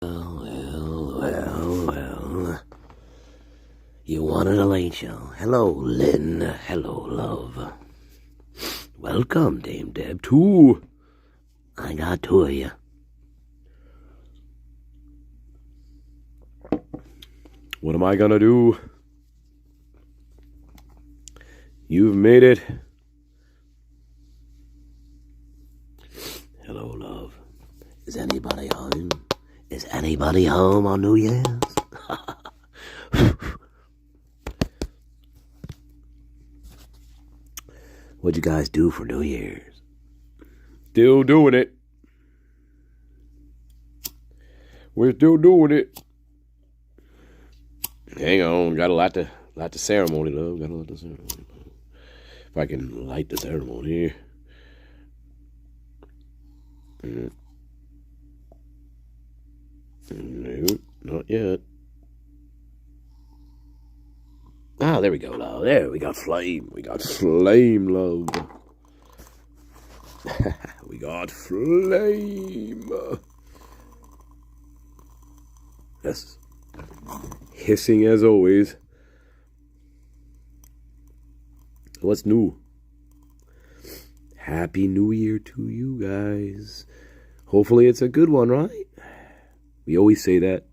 Well. You wanted a late show. Hello, Lynn. Hello, love. Welcome, Dame Deb. Two. I got two of you. What am I gonna do? You've made it. Hello, love. Is anybody home? Is anybody home on New Year's? What'd you guys do for New Year's? Still doing it. We're still doing it. Hang on, got a lot to ceremony, love. Got a lot to ceremony. If I can light the ceremony here. No, not yet. Ah, there we go, love. There, we got flame. We got flame, love. We got flame. Yes. Hissing as always. What's new? Happy New Year to you guys. Hopefully it's a good one, right? We always say that.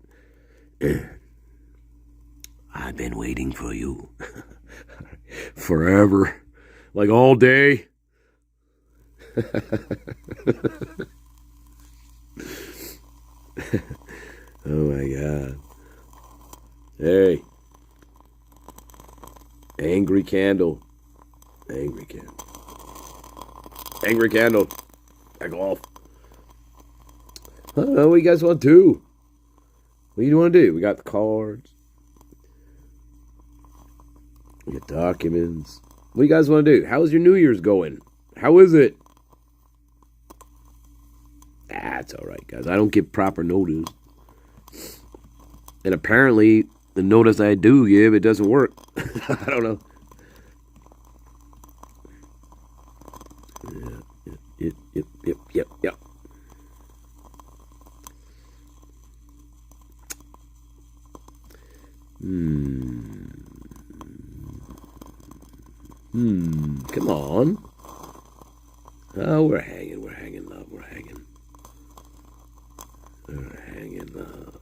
I've been waiting for you. Forever. Like all day. Oh my God. Hey. Angry candle. Angry candle. Angry candle. Back off. What do you guys want to do? What do you want to do? We got the cards. We got documents. What do you guys want to do? How's your New Year's going? How is it? That's all right, guys. I don't give proper notice. And apparently, the notice I do give, it doesn't work. I don't know. Yep. Come on. Oh, we're hanging, love. We're hanging, love.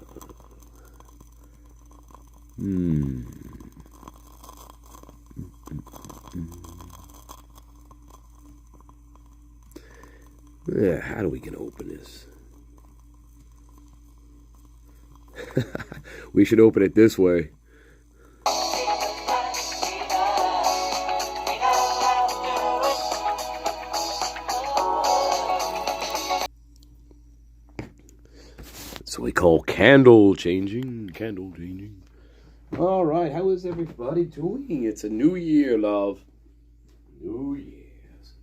Yeah, how do we get open this? We should open it this way. So we call candle changing. All right, how is everybody doing? It's a new year, love. New Year's.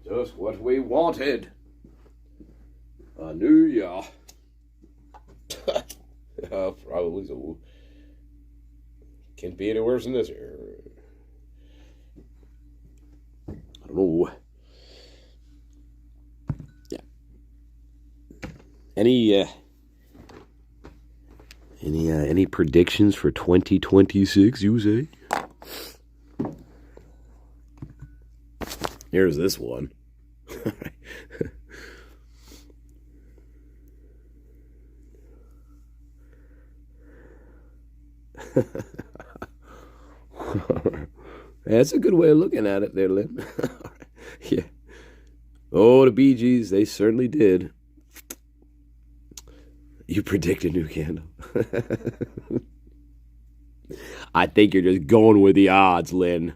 Just what we wanted. A new year. Probably so. Can't be any worse than this year. I don't know. Yeah. Any predictions for 2026, you say? Here's this one. That's a good way of looking at it there, Lynn. Yeah. Oh, the Bee Gees, they certainly did. You predict a new candle. I think you're just going with the odds, Lynn.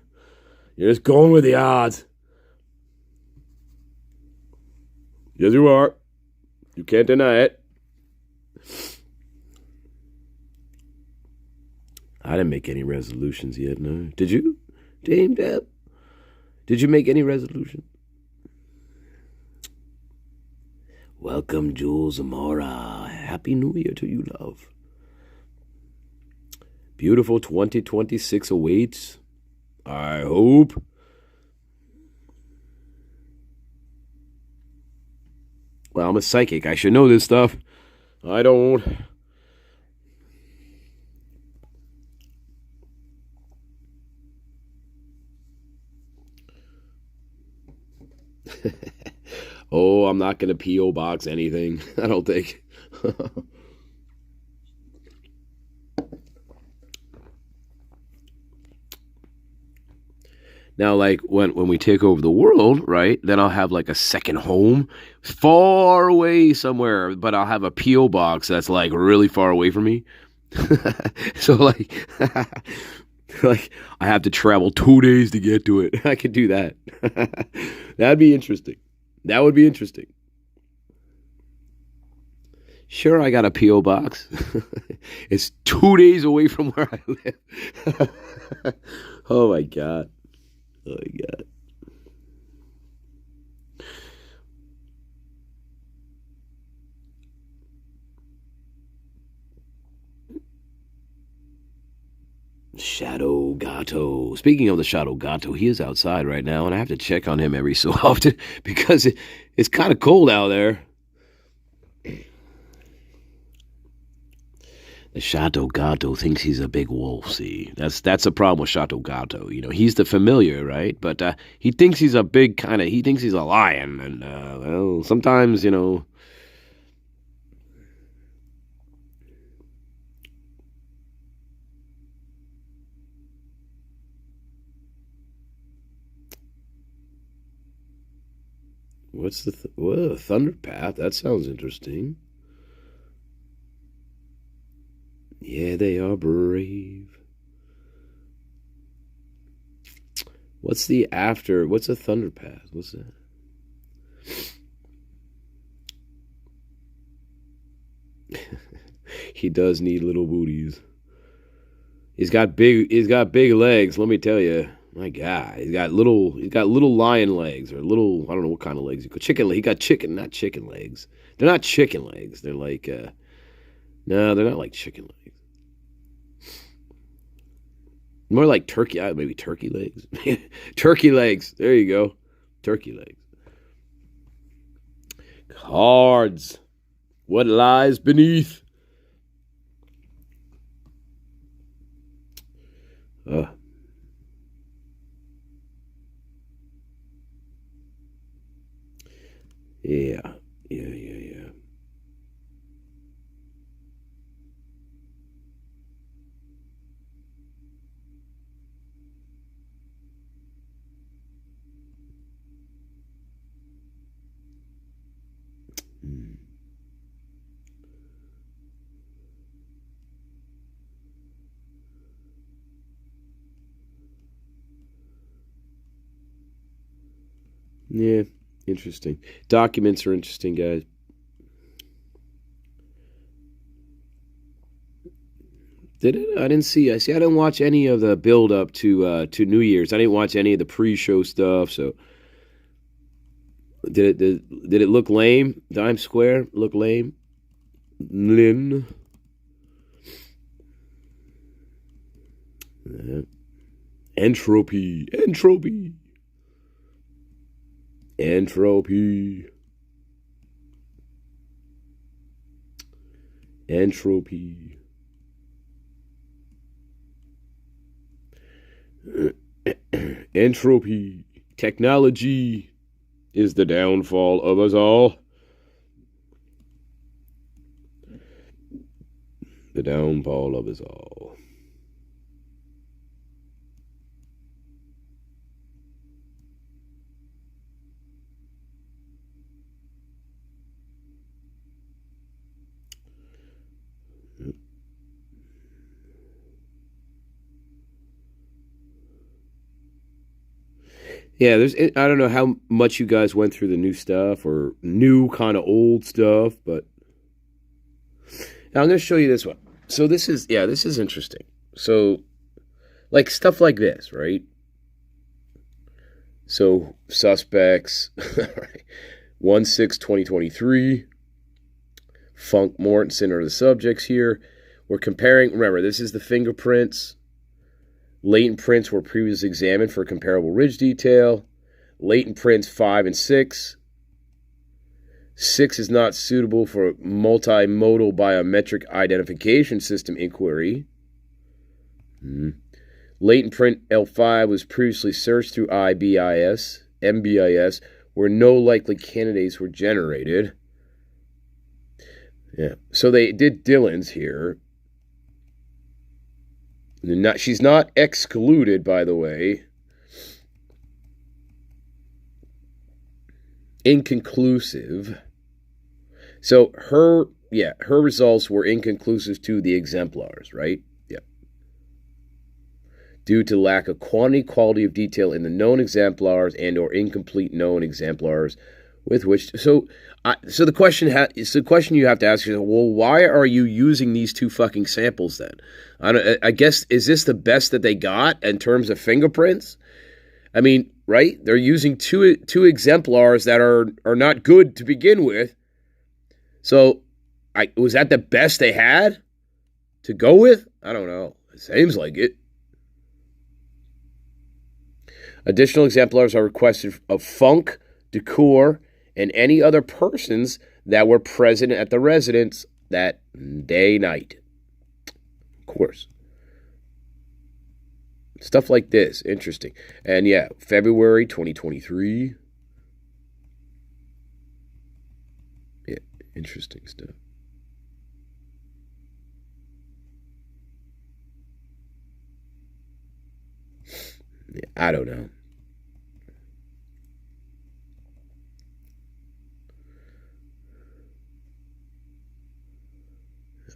You're just going with the odds. Yes, you are. You can't deny it. I didn't make any resolutions yet, no. Did you, Dame Deb? Did you make any resolution? Welcome, Jules Amora. Happy New Year to you, love. Beautiful 2026 awaits. I hope. Well, I'm a psychic. I should know this stuff. I don't. Oh, I'm not gonna P.O. box anything. I don't think. Now, like when we take over the world, right? Then I'll have like a second home, far away somewhere, but I'll have a P.O. box that's like really far away from me. So like, like I have to travel 2 days to get to it. I could do that. That'd be interesting. That would be interesting. Sure, I got a P.O. box. It's 2 days away from where I live. Oh my God. Oh my God. Shadow Gato. Speaking of the Shadow Gato, he is outside right now, and I have to check on him every so often because it's kind of cold out there. The Shadow Gato thinks he's a big wolf. See, that's a problem with Shadow Gato. You know, he's the familiar, right? But he thinks he's a big kind of. He thinks he's a lion, and well, sometimes you know. What's the whoa, Thunder Path? That sounds interesting. Yeah, they are brave. What's the after? What's a Thunder Path? What's that? He does need little booties. He's got big legs, let me tell you. My God, he's got little lion legs or little I don't know what kind of legs. He got chicken, not chicken legs. They're not chicken legs. They're like no, they're not like chicken legs. More like turkey, maybe turkey legs. Turkey legs. There you go. Turkey legs. Cards. What lies beneath? Uh, yeah. Yeah. Hmm. Yeah, interesting. Documents are interesting, guys. Did it? I didn't see. I see. I didn't watch any of the build up to New Year's. I didn't watch any of the pre-show stuff. So did it look lame? Dime Square look lame? Lynn. Entropy. Entropy. Entropy. Entropy. Entropy. Technology is the downfall of us all. The downfall of us all. Yeah, I don't know how much you guys went through the new stuff or new kind of old stuff, but now I'm going to show you this one. So this is interesting. So like stuff like this, right? So suspects, right? 1/6/2023. Funk Mortensen are the subjects here. We're comparing, remember, this is the fingerprints. Latent prints were previously examined for comparable ridge detail. Latent prints 5 and 6. 6 is not suitable for multimodal biometric identification system inquiry. Latent print L5 was previously searched through MBIS, where no likely candidates were generated. Yeah, so they did Dylan's here. She's not excluded, by the way. Inconclusive. So her results were inconclusive to the exemplars, right? Yeah. Due to lack of quality of detail in the known exemplars and or incomplete known exemplars with which. So the question you have to ask yourself, well, why are you using these two fucking samples then? I guess, is this the best that they got in terms of fingerprints? I mean, right? They're using two exemplars that are not good to begin with. So, was that the best they had to go with? I don't know. It seems like it. Additional exemplars are requested of Funk, Decor, and any other persons that were present at the residence that night. Of course. Stuff like this. Interesting. And yeah, February 2023. Yeah, interesting stuff. Yeah, I don't know.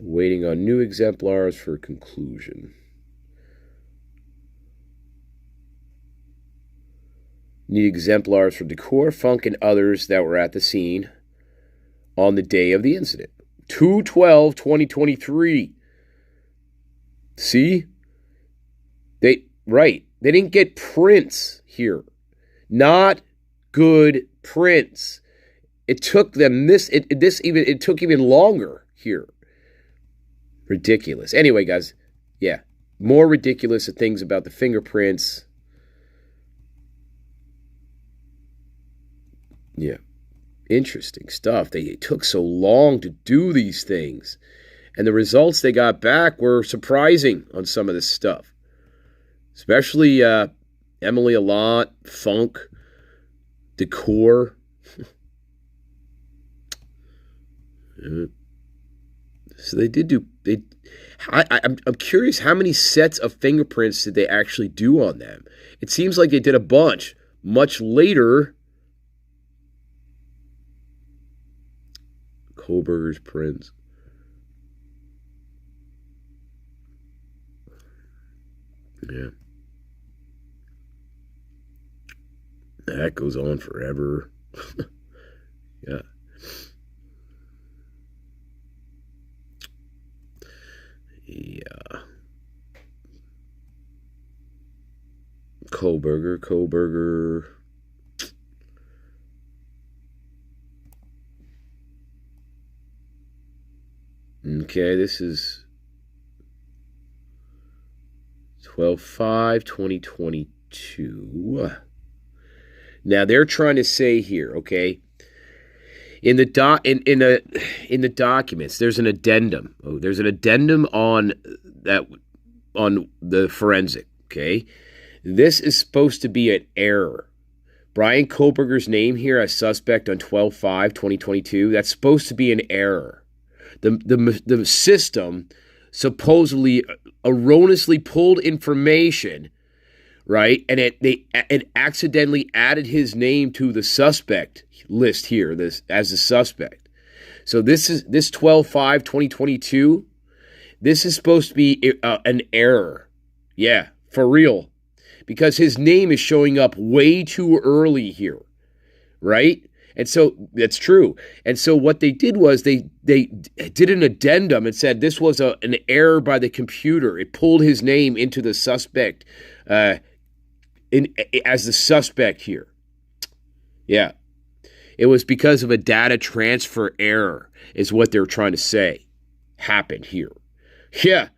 Waiting on new exemplars for conclusion. Need exemplars for Decor, Funk, and others that were at the scene on the day of the incident. 2/12/2023. See? They didn't get prints here. Not good prints. It took them it took even longer here. Ridiculous. Anyway, guys, yeah, more ridiculous things about the fingerprints. Yeah, interesting stuff. They took so long to do these things, and the results they got back were surprising on some of this stuff, especially Emily Allant, Funk, Decor. So they did do. I'm curious how many sets of fingerprints did they actually do on them? It seems like they did a bunch much later. Kohlberger's prints. Yeah. That goes on forever. Yeah. Yeah. Kohlberger. Okay, this is 12/5/2022. Now they're trying to say here, okay, in the documents, there's an addendum. Oh, there's an addendum on the forensic. Okay, this is supposed to be an error. Brian Kohlberger's name here as suspect on 12/5/2022. That's supposed to be an error. The system supposedly erroneously pulled information, right? And it accidentally added his name to the suspect list here, as a suspect. So this 12/5/2022. This is supposed to be an error. Yeah, for real. Because his name is showing up way too early here, right? And so that's true. And so what they did was they did an addendum and said this was an error by the computer. It pulled his name into the suspect as the suspect here. Yeah. It was because of a data transfer error is what they're trying to say happened here. Yeah.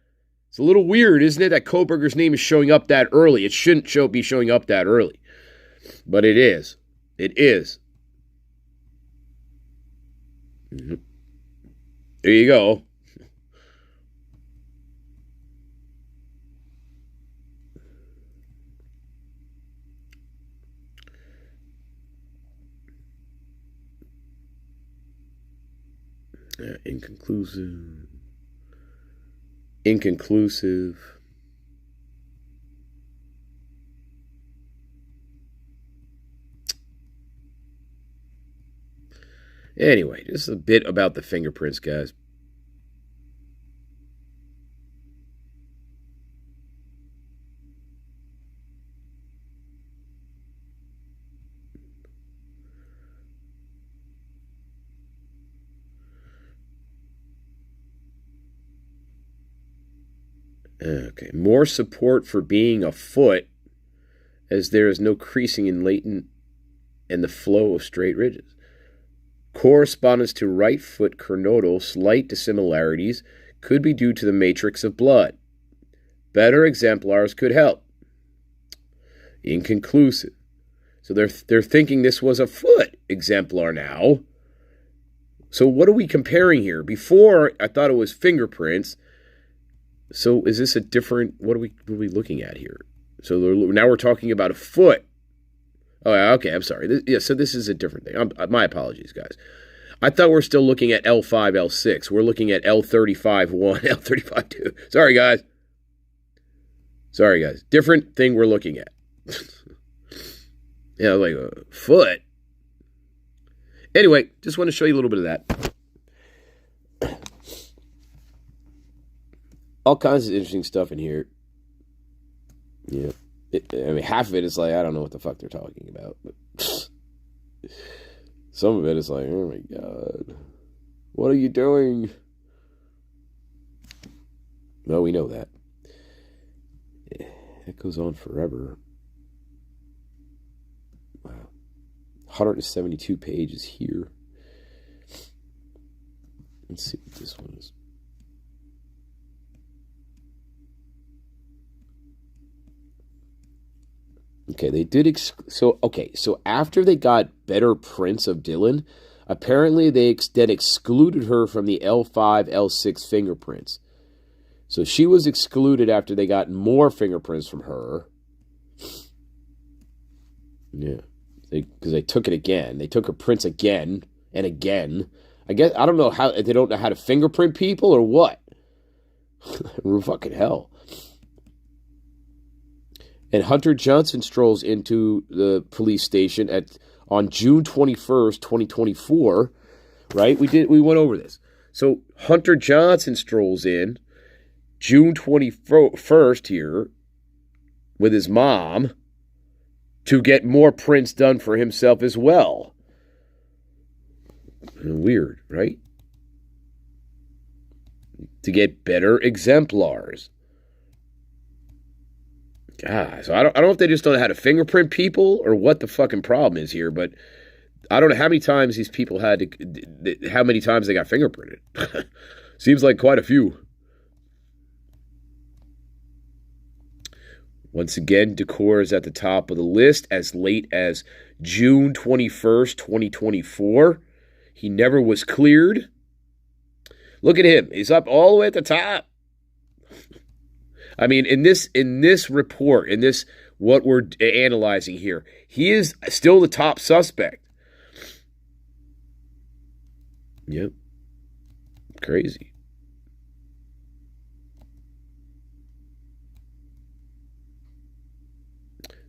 It's a little weird, isn't it, that Kohlberger's name is showing up that early? It shouldn't be showing up that early. But it is. It is. Mm-hmm. There you go. Inconclusive. Inconclusive. Anyway, just a bit about the fingerprints, guys. Okay, more support for being a foot, as there is no creasing in latent and the flow of straight ridges. Correspondence to right foot kernodal slight dissimilarities could be due to the matrix of blood. Better exemplars could help. Inconclusive. So they're thinking this was a foot exemplar now. So what are we comparing here? Before, I thought it was fingerprints. So is this a different, what are we looking at here? So now we're talking about a foot. Oh, okay, I'm sorry. So this is a different thing. My apologies, guys. I thought we're still looking at L5, L6. We're looking at L35-1, L35-2. Sorry, guys. Different thing we're looking at. Yeah, like a foot. Anyway, just want to show you a little bit of that. All kinds of interesting stuff in here. Yeah. I mean, half of it is like, I don't know what the fuck they're talking about. But some of it is like, oh my God. What are you doing? No, we know that. It goes on forever. Wow. 172 pages here. Let's see what this one is. Okay, they did. So after they got better prints of Dylan, apparently they then excluded her from the L5, L6 fingerprints. So she was excluded after they got more fingerprints from her. Yeah, because they took it again. They took her prints again and again. I guess I don't know how they don't know how to fingerprint people or what. Fucking hell. And Hunter Johnson strolls into the police station on June 21st, 2024, right? We went over this. So Hunter Johnson strolls in June 21st here with his mom to get more prints done for himself as well. Weird, right? To get better exemplars. God, so I don't know if they just don't know how to fingerprint people or what the fucking problem is here, but I don't know how many times these people how many times they got fingerprinted. Seems like quite a few. Once again, Decor is at the top of the list as late as June 21st, 2024. He never was cleared. Look at him. He's up all the way at the top. I mean, in this report, in this what we're analyzing here, he is still the top suspect. Yep. Crazy.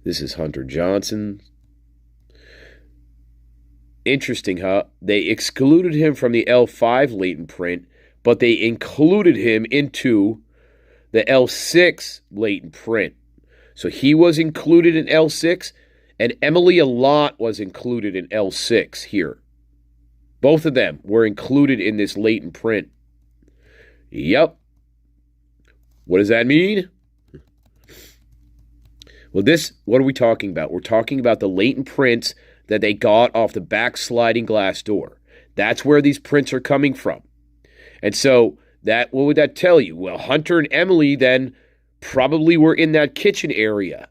This is Hunter Johnson. Interesting, huh? They excluded him from the L5 latent print, but they included him into the L6 latent print. So he was included in L6, and Emily Allant was included in L6 here. Both of them were included in this latent print. Yep. What does that mean? Well, what are we talking about? We're talking about the latent prints that they got off the back sliding glass door. That's where these prints are coming from. And so, what would that tell you? Well, Hunter and Emily then probably were in that kitchen area,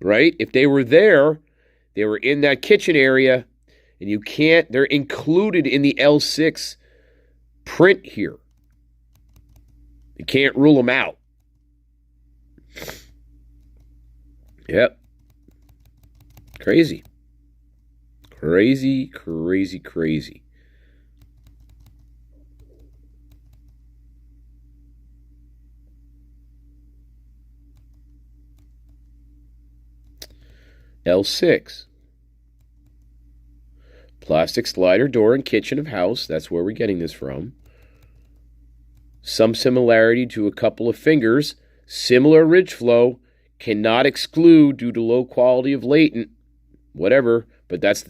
right? If they were there, they were in that kitchen area, and they're included in the L6 print here. You can't rule them out. Yep. Crazy. Crazy, crazy, crazy. L6. Plastic slider door and kitchen of house. That's where we're getting this from. Some similarity to a couple of fingers. Similar ridge flow. Cannot exclude due to low quality of latent. Whatever, but that's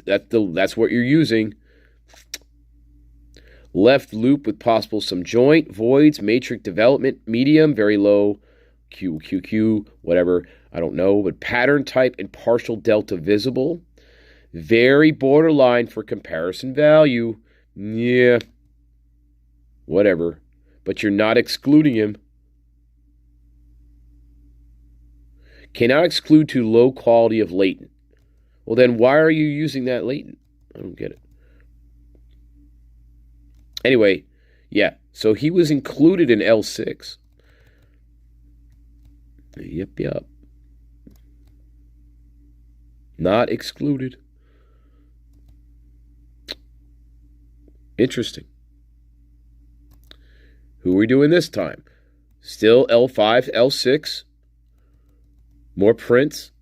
what you're using. Left loop with possible some joint, voids, matrix development, medium, very low, Q, whatever, I don't know, but pattern type and partial delta visible. Very borderline for comparison value. Yeah, whatever, but you're not excluding him. Cannot exclude to low quality of latent. Well, then why are you using that latent? I don't get it. Anyway, yeah, so he was included in L6. Yep. Not excluded. Interesting. Who are we doing this time? Still L5, L6. More prints.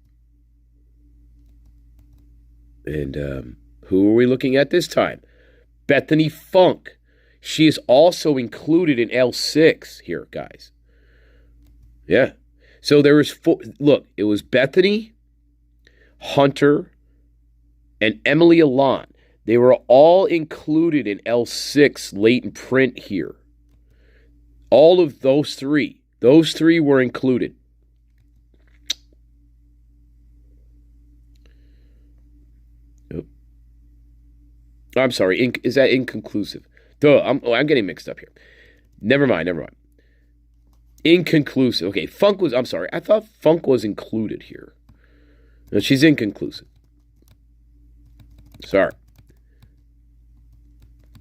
And who are we looking at this time? Bethany Funk. She is also included in L6 here, guys. Yeah. So there was look, it was Bethany, Hunter, and Emily Alon. They were all included in L6 latent print here. All of those three. Those three were included. I'm sorry, is that inconclusive? Duh, I'm getting mixed up here. Never mind. Inconclusive. Okay, I thought Funk was included here. No, she's inconclusive. Sorry.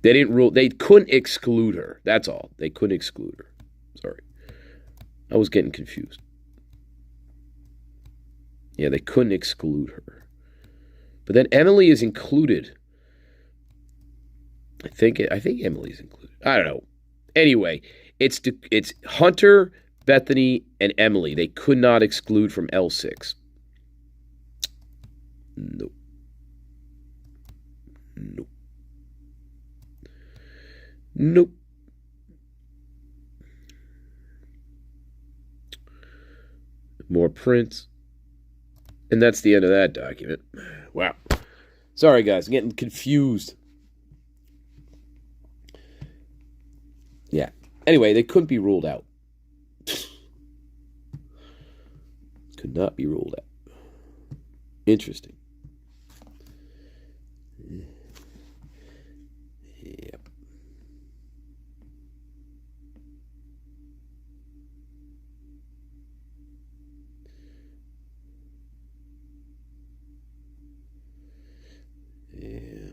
They couldn't exclude her. That's all. They couldn't exclude her. Sorry. I was getting confused. Yeah, they couldn't exclude her. But then Emily is included. I think Emily's included. I don't know. Anyway, it's Hunter, Bethany, and Emily. They could not exclude from L6. Nope. More prints. And that's the end of that document. Wow. Sorry, guys. I'm getting confused. Yeah. Anyway, they couldn't be ruled out. Could not be ruled out. Interesting. Yep. Yeah.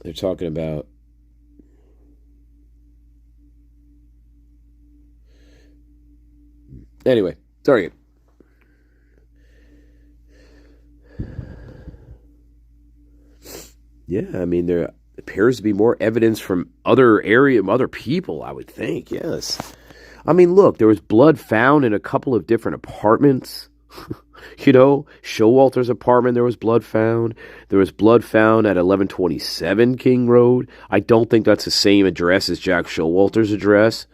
They're talking about anyway, sorry. Yeah, I mean, there appears to be more evidence from other people, I would think, yes. I mean, look, there was blood found in a couple of different apartments. Showalter's apartment, there was blood found. There was blood found at 1127 King Road. I don't think that's the same address as Jack Showalter's address.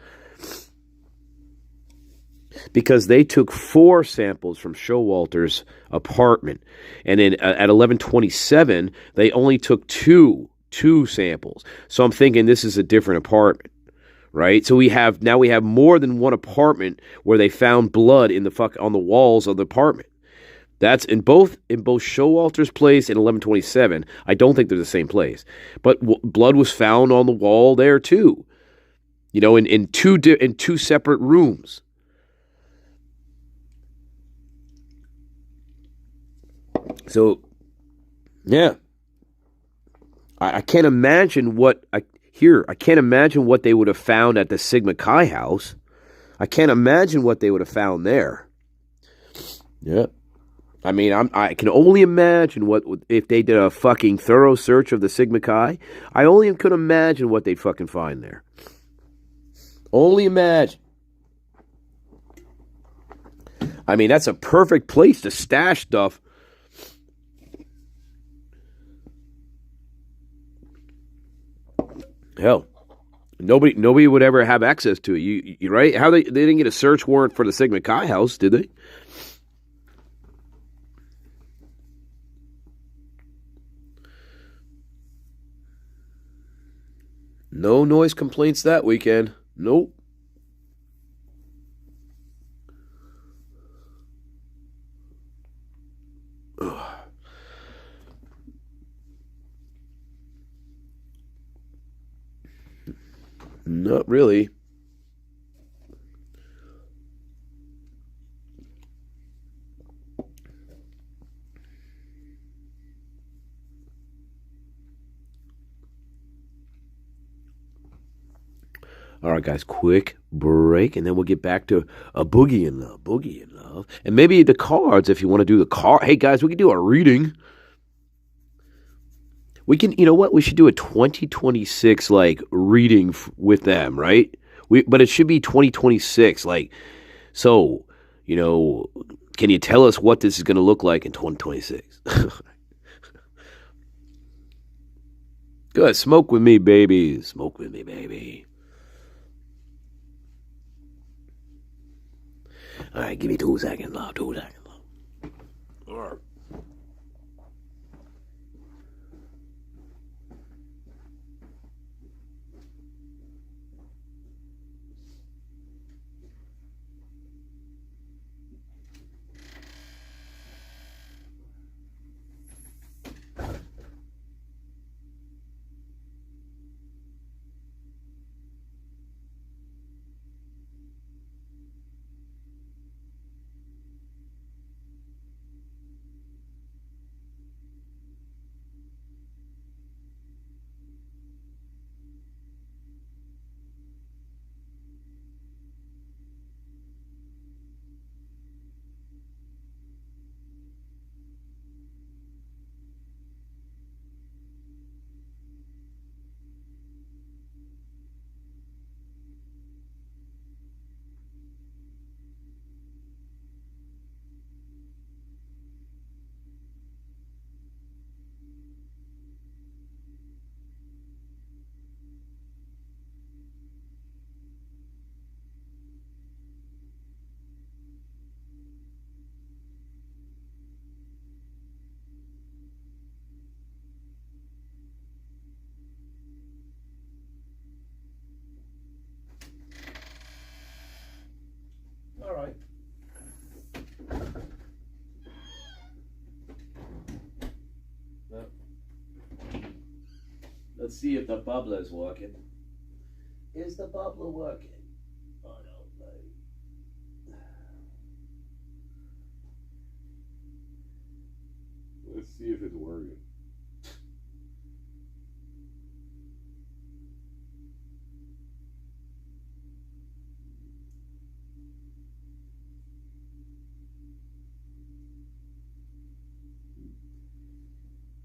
Because they took 4 samples from Showalter's apartment. And then at 1127, they only took two samples. So I'm thinking this is a different apartment. Right? So we have more than one apartment where they found blood on the walls of the apartment. That's in both Showalter's place and 1127. I don't think they're the same place. But blood was found on the wall there too. In two separate rooms. So, yeah. I can't imagine I can't imagine what they would have found at the Sigma Chi house. I can't imagine what they would have found there. Yeah. I mean, I can only imagine what if they did a fucking thorough search of the Sigma Chi. I only could imagine what they'd fucking find there. Only imagine. I mean, that's a perfect place to stash stuff. Hell, nobody would ever have access to it. You right? How they didn't get a search warrant for the Sigma Chi house, did they? No noise complaints that weekend. Nope. Ugh. Not really. All right, guys, quick break, and then we'll get back to a boogie in love, and maybe the cards if you want to do the card. Hey, guys, we can do a reading. We can, you know what? We should do a 2026 like reading with them, right? But it should be 2026, like so. You know, can you tell us what this is going to look like in 2026? Good, smoke with me, baby. Smoke with me, baby. All right, give me 2 seconds, love. 2 seconds, love. All right. All right. Let's see if the bubbler is working. Is the bubbler working? Oh no, let's see if it's working.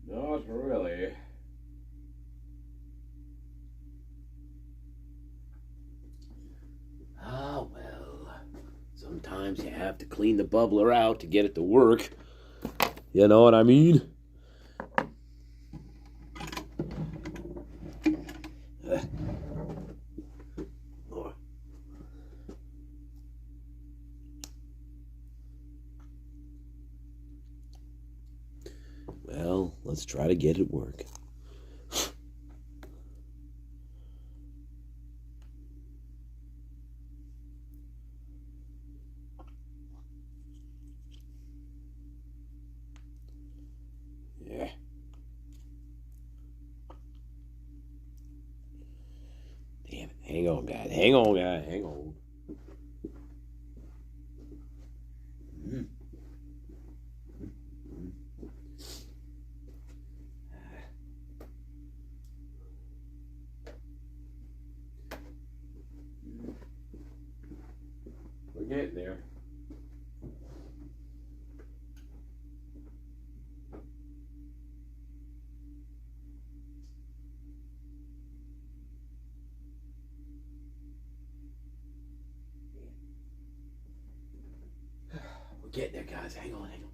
Not really. Ah, well. Sometimes you have to clean the bubbler out to get it to work. You know what I mean? Well, let's try to get it working. Yeah. Damn it. Hang on, guys. Hang on, guys. Hang on. getting there, guys. Hang on, hang on.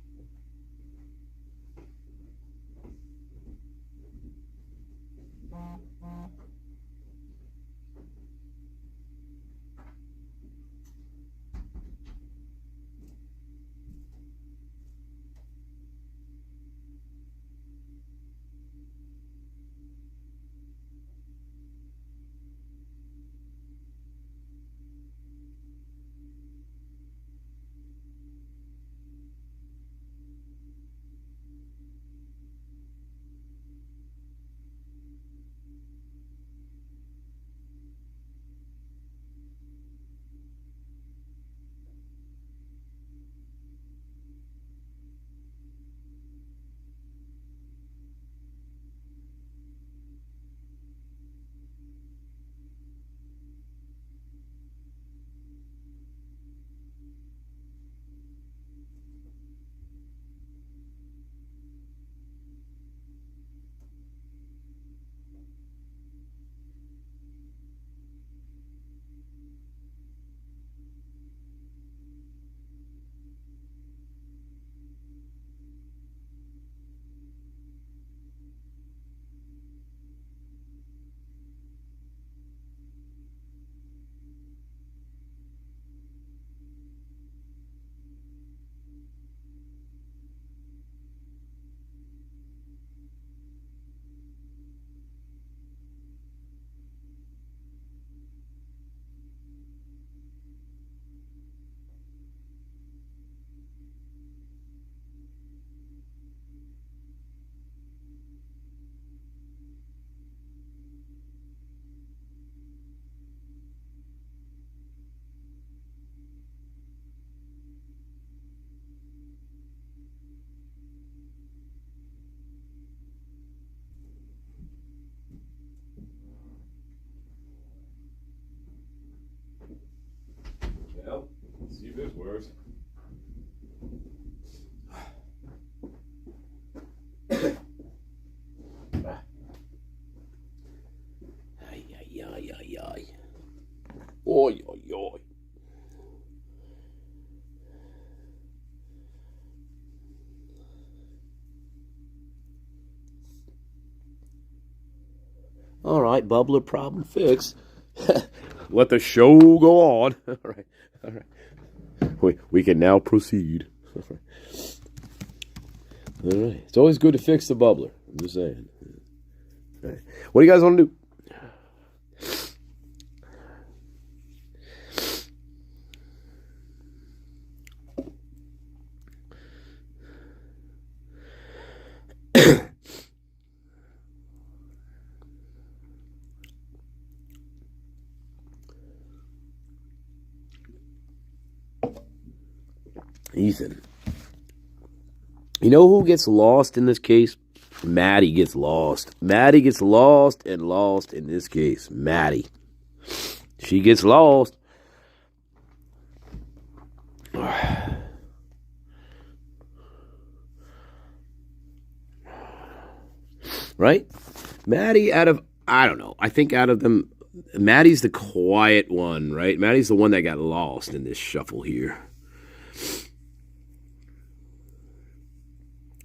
Well, let's see if this works. Ay, ay, ay, ay, ay. Oy, oy, oy. All right, bubbler problem fixed. Let the show go on. All right, all right. We can now proceed. All right. It's always good to fix the bubbler. I'm just saying. All right. What do you guys want to do? Ethan. You know who gets lost in this case? Maddie gets lost. Maddie gets lost and lost in this case. Maddie. She gets lost. Right? Maddie I don't know. I think out of them, Maddie's the quiet one, right? Maddie's the one that got lost in this shuffle here.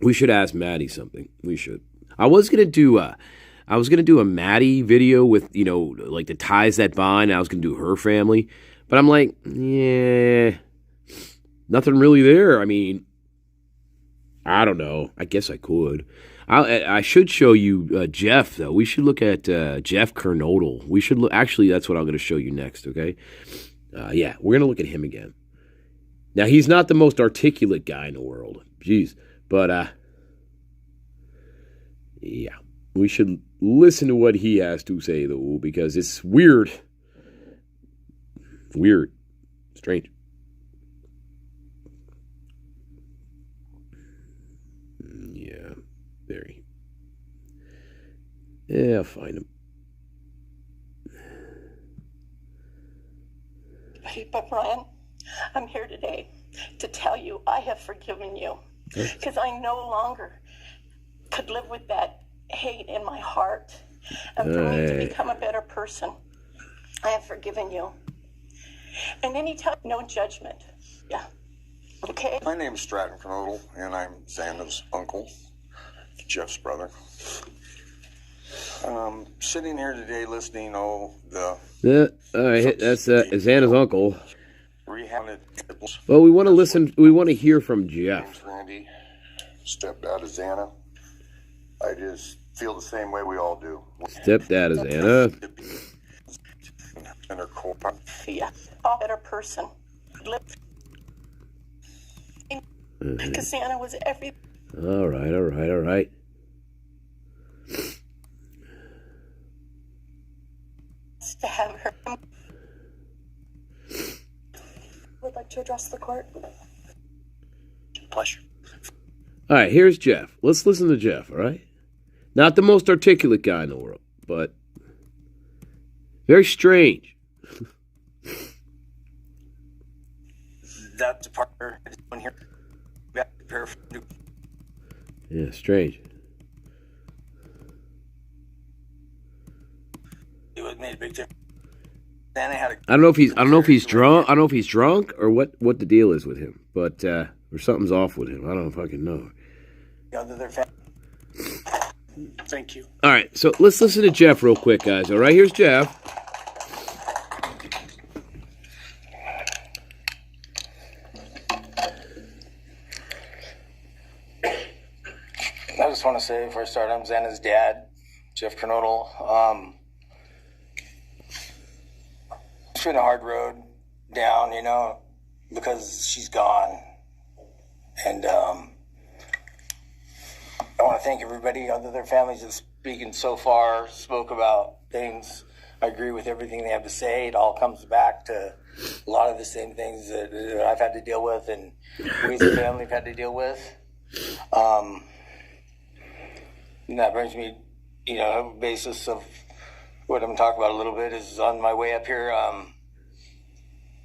We should ask Maddie something. We should. I was gonna do a Maddie video with, like the ties that bind. I was gonna do her family, but I'm like, yeah, nothing really there. I mean, I don't know. I guess I could. I should show you Jeff though. We should look at Jeff Kernodle. We should look. Actually, that's what I'm gonna show you next. Okay. Yeah, we're gonna look at him again. Now he's not the most articulate guy in the world. Jeez. But, yeah, we should listen to what he has to say, though, because it's weird. Weird. Strange. Yeah, very. Yeah, I'll find him. But Brian, I'm here today to tell you I have forgiven you. Because I no longer could live with that hate in my heart. And for me to become a better person, I have forgiven you. And anytime, no judgment. Yeah. Okay? My name is Stratton Knodel, and I'm Xana's uncle, Jeff's brother. Sitting here today listening to the All right, that's Xana's uncle. rehab. Well, we want to listen. We want to hear from Jeff. Randy stepped out of Xana. I just feel the same way we all do. Stepdad is Xana. And her core. Yeah, a better person. Because Xana was everything. All right. To have her. Would like to address the court. Pleasure. All right, here's Jeff. Let's listen to Jeff, all right? Not the most articulate guy in the world, but very strange. That department is here. Yeah, strange. It made a big difference. Then I don't know if he's drunk. I don't know if he's drunk or what the deal is with him, but or something's off with him. I don't fucking know. Thank you. All right, so let's listen to Jeff real quick, guys. All right, here's Jeff. I just want to say before I start, I'm Xana's dad, Jeff Knodel. It's been a hard road down, because she's gone. And I want to thank everybody, other their families that's speaking so far, spoke about things. I agree with everything they have to say. It all comes back to a lot of the same things that I've had to deal with and we as a family have had to deal with. And that brings me, a basis of what I'm talking about a little bit is on my way up here,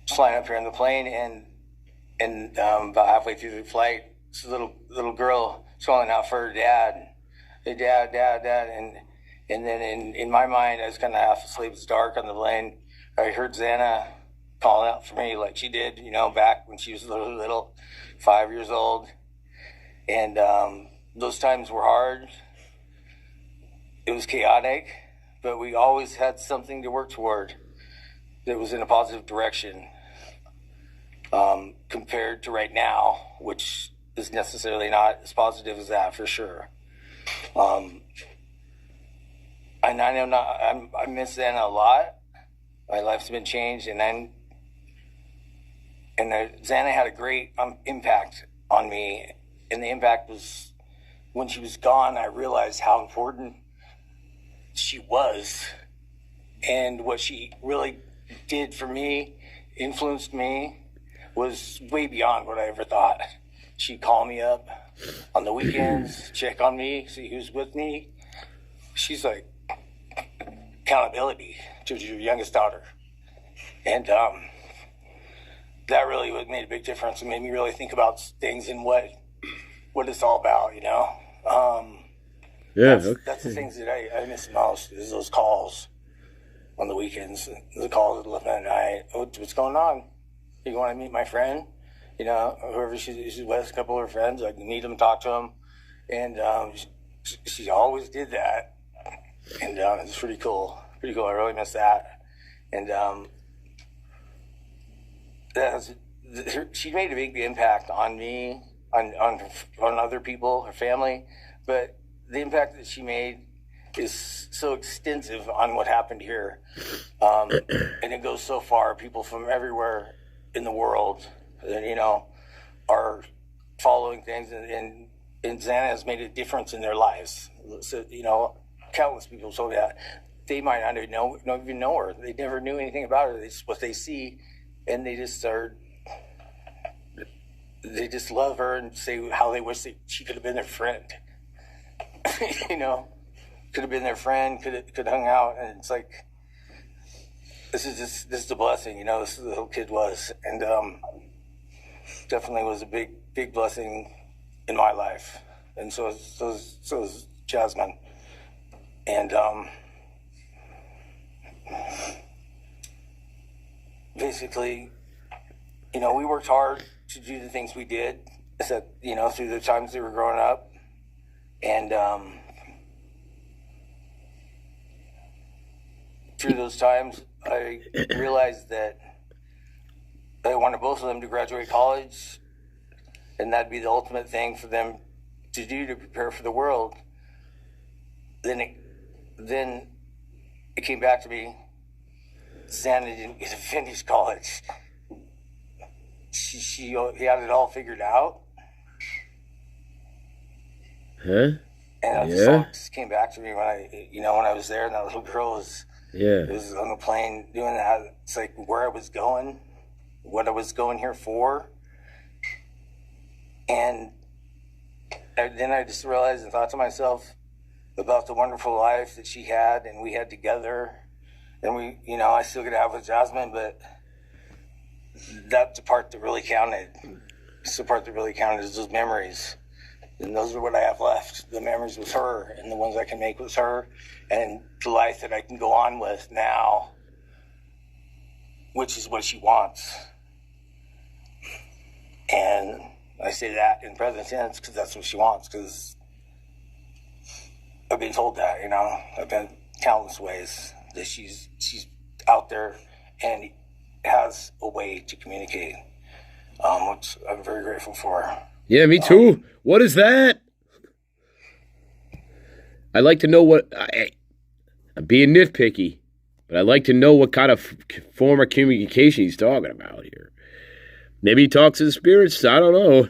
flying up here on the plane, and about halfway through the flight, this little girl calling out for her dad. Hey, dad, and then in my mind, I was kind of half asleep. It's dark on the plane. I heard Xana calling out for me like she did, back when she was little, 5 years old. And those times were hard. It was chaotic, but we always had something to work toward that was in a positive direction, compared to right now, which is necessarily not as positive as that for sure. And I know I miss Xana a lot. My life's been changed, and Xana had a great impact on me, and the impact was when she was gone. I realized how important she was, and what she really did for me, influenced me, was way beyond what I ever thought. She'd call me up on the weekends, check on me, see who's with me. She's like accountability to your youngest daughter. And that really made a big difference. It made me really think about things and what it's all about, That's the things that I miss the most, is those calls on the weekends, the calls at 11 at night. What's going on? You want to meet my friend? Whoever she's with, a couple of her friends, I can meet them, talk to them. And she always did that. And it's pretty cool. I really miss that. And she made a big impact on me, on other people, her family. But the impact that she made is so extensive on what happened here. And it goes so far. People from everywhere in the world, are following things. And Xana has made a difference in their lives. So, countless people told me that. They might not even know her. They never knew anything about her. It's what they see, and they just love her and say how they wish she could have been their friend. Could have been their friend, could have hung out, and it's like, this is a blessing, this is the whole kid was, and definitely was a big blessing in my life, and so is Jasmine, and basically, we worked hard to do the things we did, that, you know, through the times they were growing up. And through those times, I realized that I wanted both of them to graduate college, and that'd be the ultimate thing for them to do to prepare for the world. Then it came back to me. Santa didn't get to finish college. He had it all figured out. Huh? And the song just came back to me when I was there, and that little girl was on the plane doing that. It's like where I was going, what I was going here for. And then I just realized and thought to myself about the wonderful life that she had and we had together. And we, you know, I still get to have with Jasmine, but that's the part that really counted. It's the part that really counted is those memories. And those are what I have left. The memories with her and the ones I can make with her and the life that I can go on with now, which is what she wants. And I say that in present tense because that's what she wants, because I've been told that, you know. I've been countless ways that she's out there and has a way to communicate, which I'm very grateful for. Yeah, me too. What is that? I'd like to know what... I'm being nitpicky, but I'd like to know what kind of form of communication he's talking about here. Maybe he talks to the spirits. I don't know.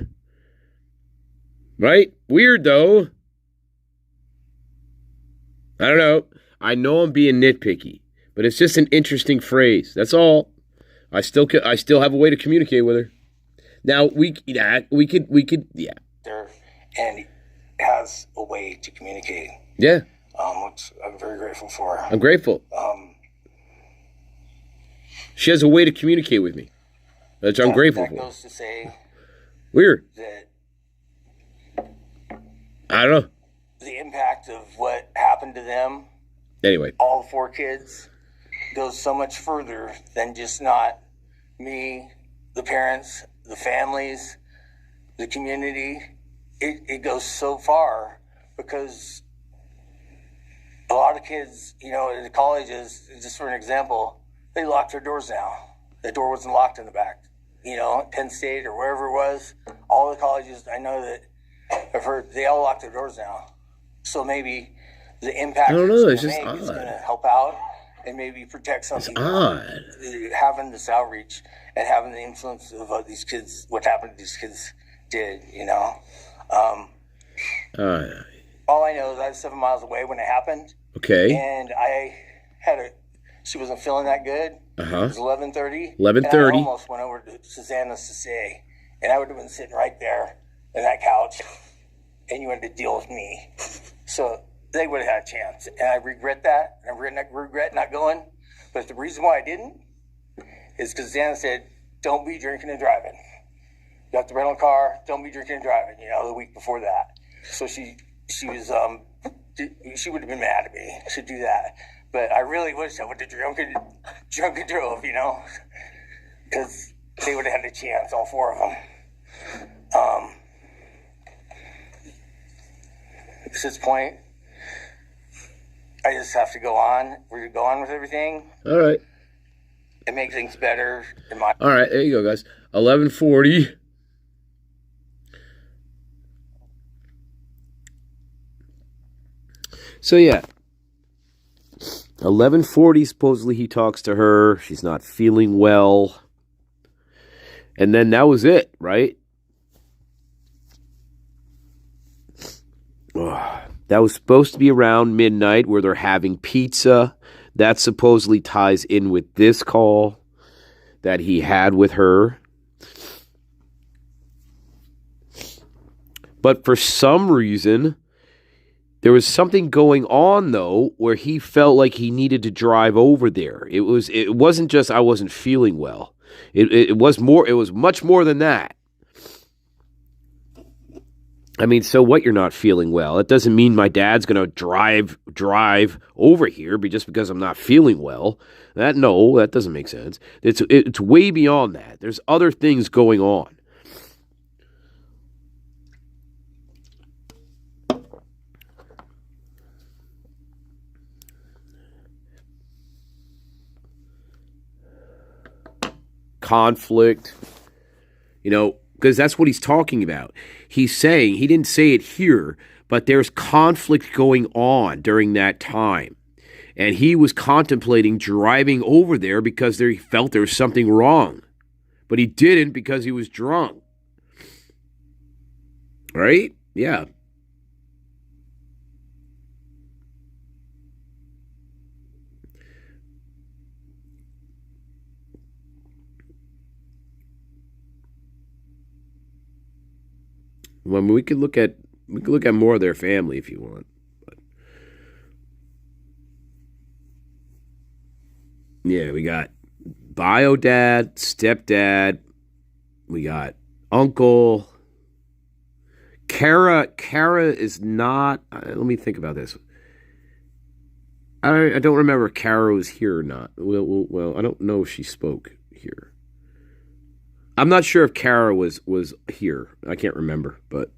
Right? Weird, though. I don't know. I know I'm being nitpicky, but it's just an interesting phrase. That's all. I still have a way to communicate with her. Now we could. There, and he has a way to communicate. Yeah. Which I'm very grateful for. I'm grateful. She has a way to communicate with me. Which I'm grateful for. That goes to say weird. That I don't know. The impact of what happened to them, anyway, all 4 kids, goes so much further than just not me, the parents, the families, the community. It goes so far because a lot of kids, you know, in the colleges, just for an example, they locked their doors down. The door wasn't locked in the back. You know, Penn State or wherever it was, all the colleges, I know that I've heard, they all locked their doors down. So maybe the impact I don't know, it's it's just going odd. to help out and maybe protect something. It's odd. Having this outreach and having the influence of what these kids, what happened to these kids did, you know. All I know is I was 7 miles away when it happened. Okay. And she wasn't feeling that good. It was 11:30. 11:30. And I almost went over to Susanna's to say, and I would have been sitting right there in that couch, and you wanted to deal with me. So they would have had a chance. And I regret that, and I regret not going. But the reason why I didn't is because Susanna said, don't be drinking and driving. You got the rental car, don't be drinking and driving, you know, the week before that. So she was, she would have been mad at me to do that. But I really wish I would have drunk and drove, you know, because they would have had a chance, all 4 of them. At this point, I just have to go on. We're going to go on with everything. All right. And make things better. All right, there you go, guys. 11:40. So, yeah. 11:40, supposedly he talks to her. She's not feeling well. And then that was it, right? That was supposed to be around midnight where they're having pizza. That supposedly ties in with this call that he had with her. But for some reason, there was something going on, though, where he felt like he needed to drive over there. It wasn't just I wasn't feeling well. It was much more than that. I mean, so what? You're not feeling well. It doesn't mean my dad's going to drive over here just because I'm not feeling well. That doesn't make sense. It's way beyond that. There's other things going on. conflict, because that's what he's talking about. He's saying, he didn't say it here, but there's conflict going on during that time. And he was contemplating driving over there because he felt there was something wrong. But he didn't because he was drunk. Right? Yeah. Well, we could look at more of their family if you want. But yeah, we got bio dad, stepdad, we got uncle. Kara is not. Let me think about this. I don't remember if Kara was here or not. Well, I don't know if she spoke here. I'm not sure if Kara was here. I can't remember, but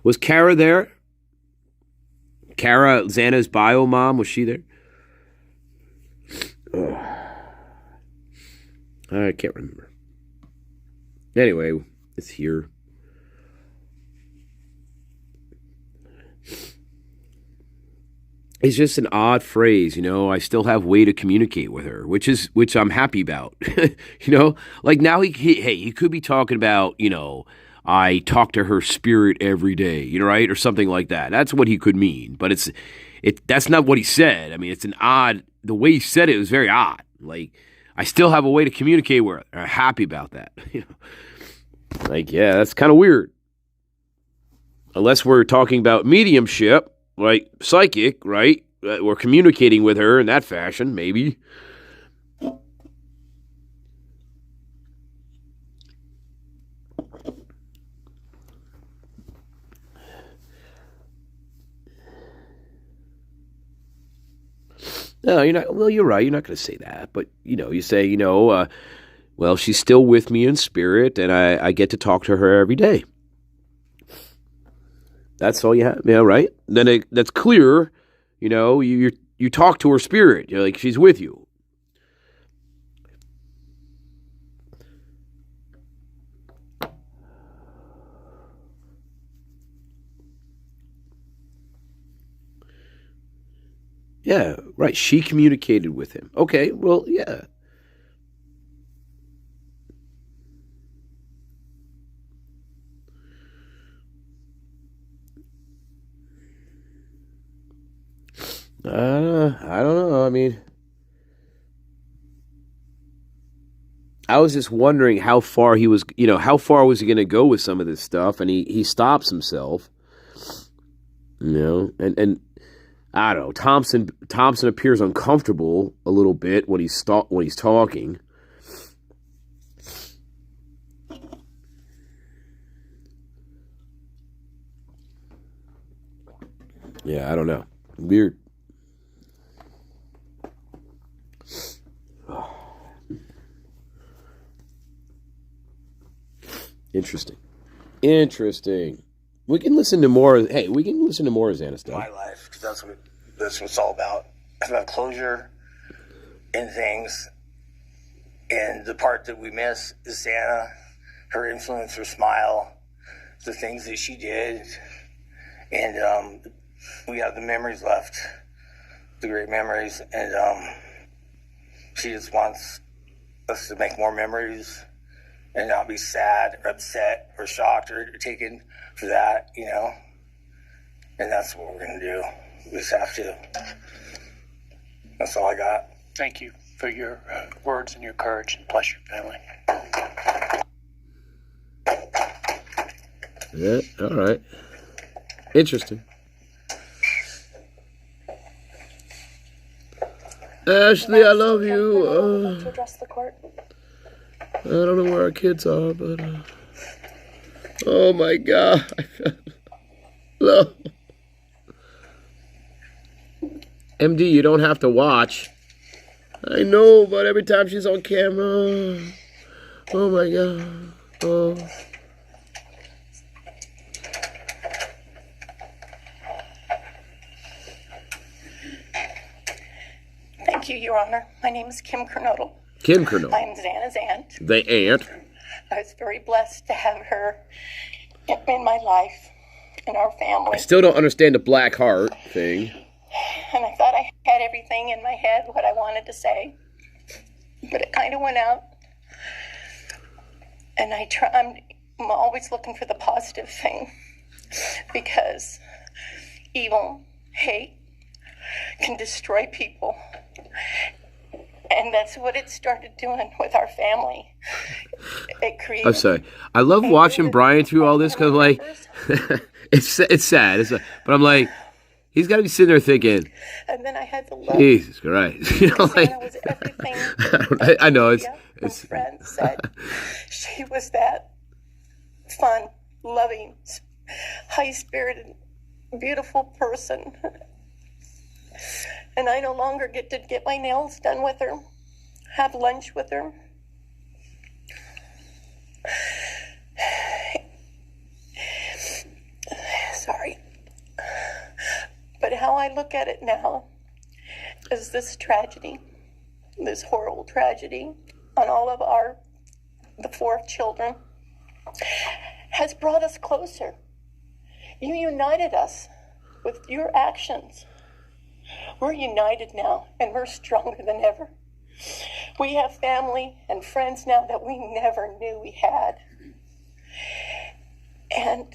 was Kara there? Kara, Xana's bio mom, was she there? I can't remember. Anyway, it's here. It's just an odd phrase, I still have way to communicate with her, which I'm happy about. Like now he could be talking about, I talk to her spirit every day, right? Or something like that. That's what he could mean, but that's not what he said. I mean, it's an odd, the way he said it was very odd. Like, I still have a way to communicate with her. I'm happy about that. Like, yeah, that's kind of weird. Unless we're talking about mediumship, like psychic, right? We're communicating with her in that fashion, maybe. No, you're not. Well, you're right. You're not going to say that, but you say, well, she's still with me in spirit, and I get to talk to her every day. That's all you have, right? Then that's clear. You talk to her spirit. You're like, she's with you. Yeah, right. She communicated with him. Okay, well, yeah. I don't know. I mean, I was just wondering how far he was, how far was he going to go with some of this stuff? And he stops himself, and I don't know. Thompson appears uncomfortable a little bit when he's talking. Yeah, I don't know. Weird. Interesting. We can listen to more. Hey, we can listen to more of Xana stuff. My life, because that's what it's all about. It's about closure and things. And the part that we miss is Xana, her influence, her smile, the things that she did. And we have the memories left, the great memories. And she just wants us to make more memories and not be sad or upset or shocked or taken for that, And that's what we're going to do. We just have to. That's all I got. Thank you for your words and your courage, and bless your family. Yeah, all right. Interesting. Ashley, I love you. To address the court. I don't know where our kids are, but oh my God, I felt low. MD, you don't have to watch. I know, but every time she's on camera, oh my God, oh. Thank you, Your Honor. My name is Kim Kernodle. Kim Croneau. I'm Xana's aunt. The aunt. I was very blessed to have her in my life, in our family. I still don't understand the black heart thing. And I thought I had everything in my head, what I wanted to say. But it kind of went out. And I'm always looking for the positive thing. Because evil, hate, can destroy people. And that's what it started doing with our family. It created. I'm sorry. I love watching Brian through all this because, like, it's sad. But I'm like, he's got to be sitting there thinking, and then I had to love. Jesus Christ. You know, like, was everything. I know it's. My friend said she was that fun, loving, high-spirited, beautiful person. And I no longer get to get my nails done with her, have lunch with her. Sorry. But how I look at it now is this tragedy, this horrible tragedy on all of the 4 children, has brought us closer. You united us with your actions. We're united now, and we're stronger than ever. We have family and friends now that we never knew we had. And,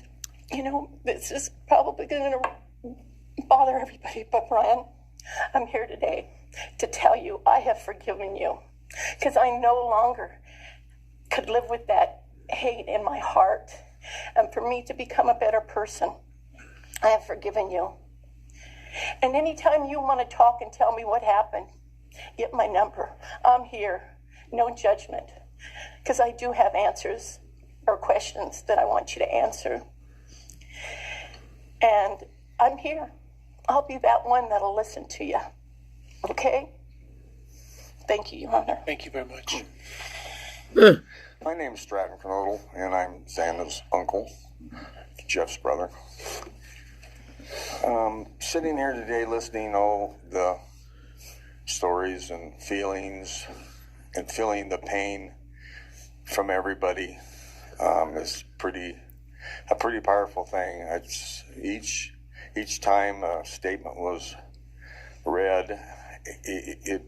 you know, this is probably going to bother everybody, but Brian, I'm here today to tell you I have forgiven you, because I no longer could live with that hate in my heart. And for me to become a better person, I have forgiven you. And anytime you want to talk and tell me what happened, get my number. I'm here. No judgment. Because I do have answers or questions that I want you to answer. And I'm here. I'll be that one that'll listen to you. Okay? Thank you, Your Honor. Thank you very much. My name's Stratton Knodel, and I'm Xana's uncle, Jeff's brother. Sitting here today listening to all the stories and feelings and feeling the pain from everybody is a pretty powerful thing. It's each time a statement was read, it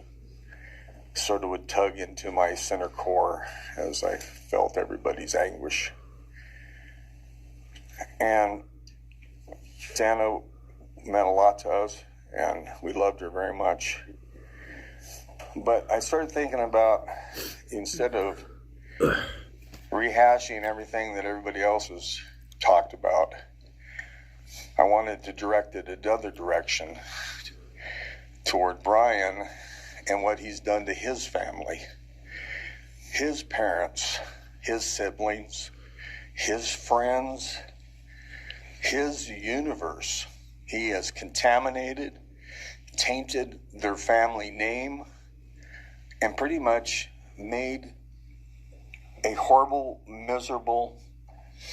sort of would tug into my center core as I felt everybody's anguish. And Xana meant a lot to us, and we loved her very much. But I started thinking about, instead of rehashing everything that everybody else has talked about, I wanted to direct it another direction toward Brian and what he's done to his family, his parents, his siblings, his friends, his universe. He has contaminated, tainted their family name, and pretty much made a horrible, miserable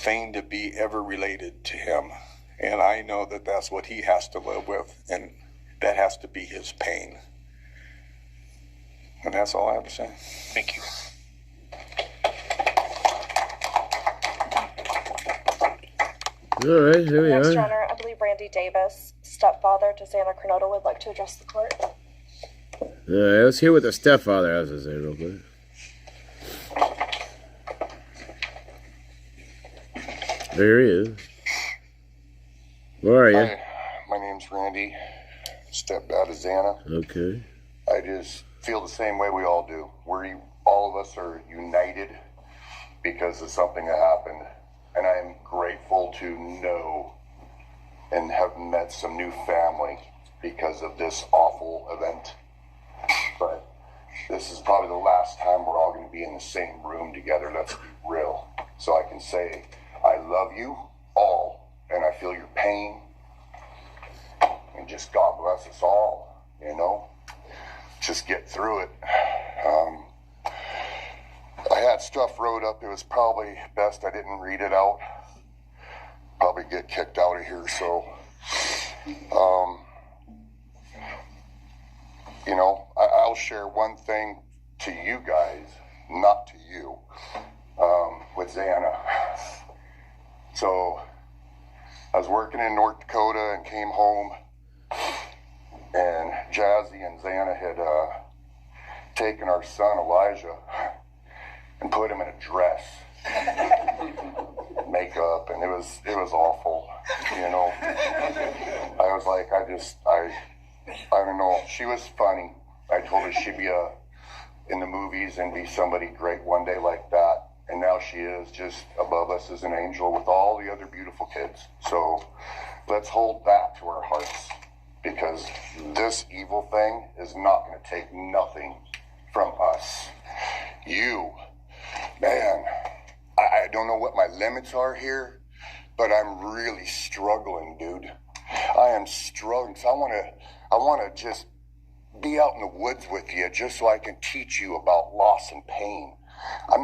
thing to be ever related to him. And I know that that's what he has to live with, and that has to be his pain. And that's all I have to say. Thank you. All right, here we Next, are. Your Honor, I believe Randy Davis, stepfather to Xana Croneau, would like to address the court. All right, let's hear what the stepfather has to say real quick. There he is. Where are you? Hi, my name's Randy, stepdad of Xana. Okay. I just feel the same way we all do. All of us are united because of something that happened. And I'm grateful to know and have met some new family because of this awful event. But this is probably the last time we're all going to be in the same room together. Let's be real. So I can say, I love you all, and I feel your pain. And just God bless us all, you know? Just get through it. I had stuff wrote up. It was probably best I didn't read it out. Probably get kicked out of here. So, you know, I'll share one thing to you guys, not to you, with Xana. So I was working in North Dakota and came home, and Jazzy and Xana had taken our son Elijah and put him in a dress, makeup, and it was awful, you know. I was like, I don't know. She was funny. I told her she'd be in the movies and be somebody great one day like that. And now she is just above us as an angel with all the other beautiful kids. So let's hold that to our hearts, because this evil thing is not going to take nothing from us. You, man, I don't know what my limits are here, but I'm really struggling, dude. I am struggling. So I want to just be out in the woods with you, just so I can teach you about loss and pain. I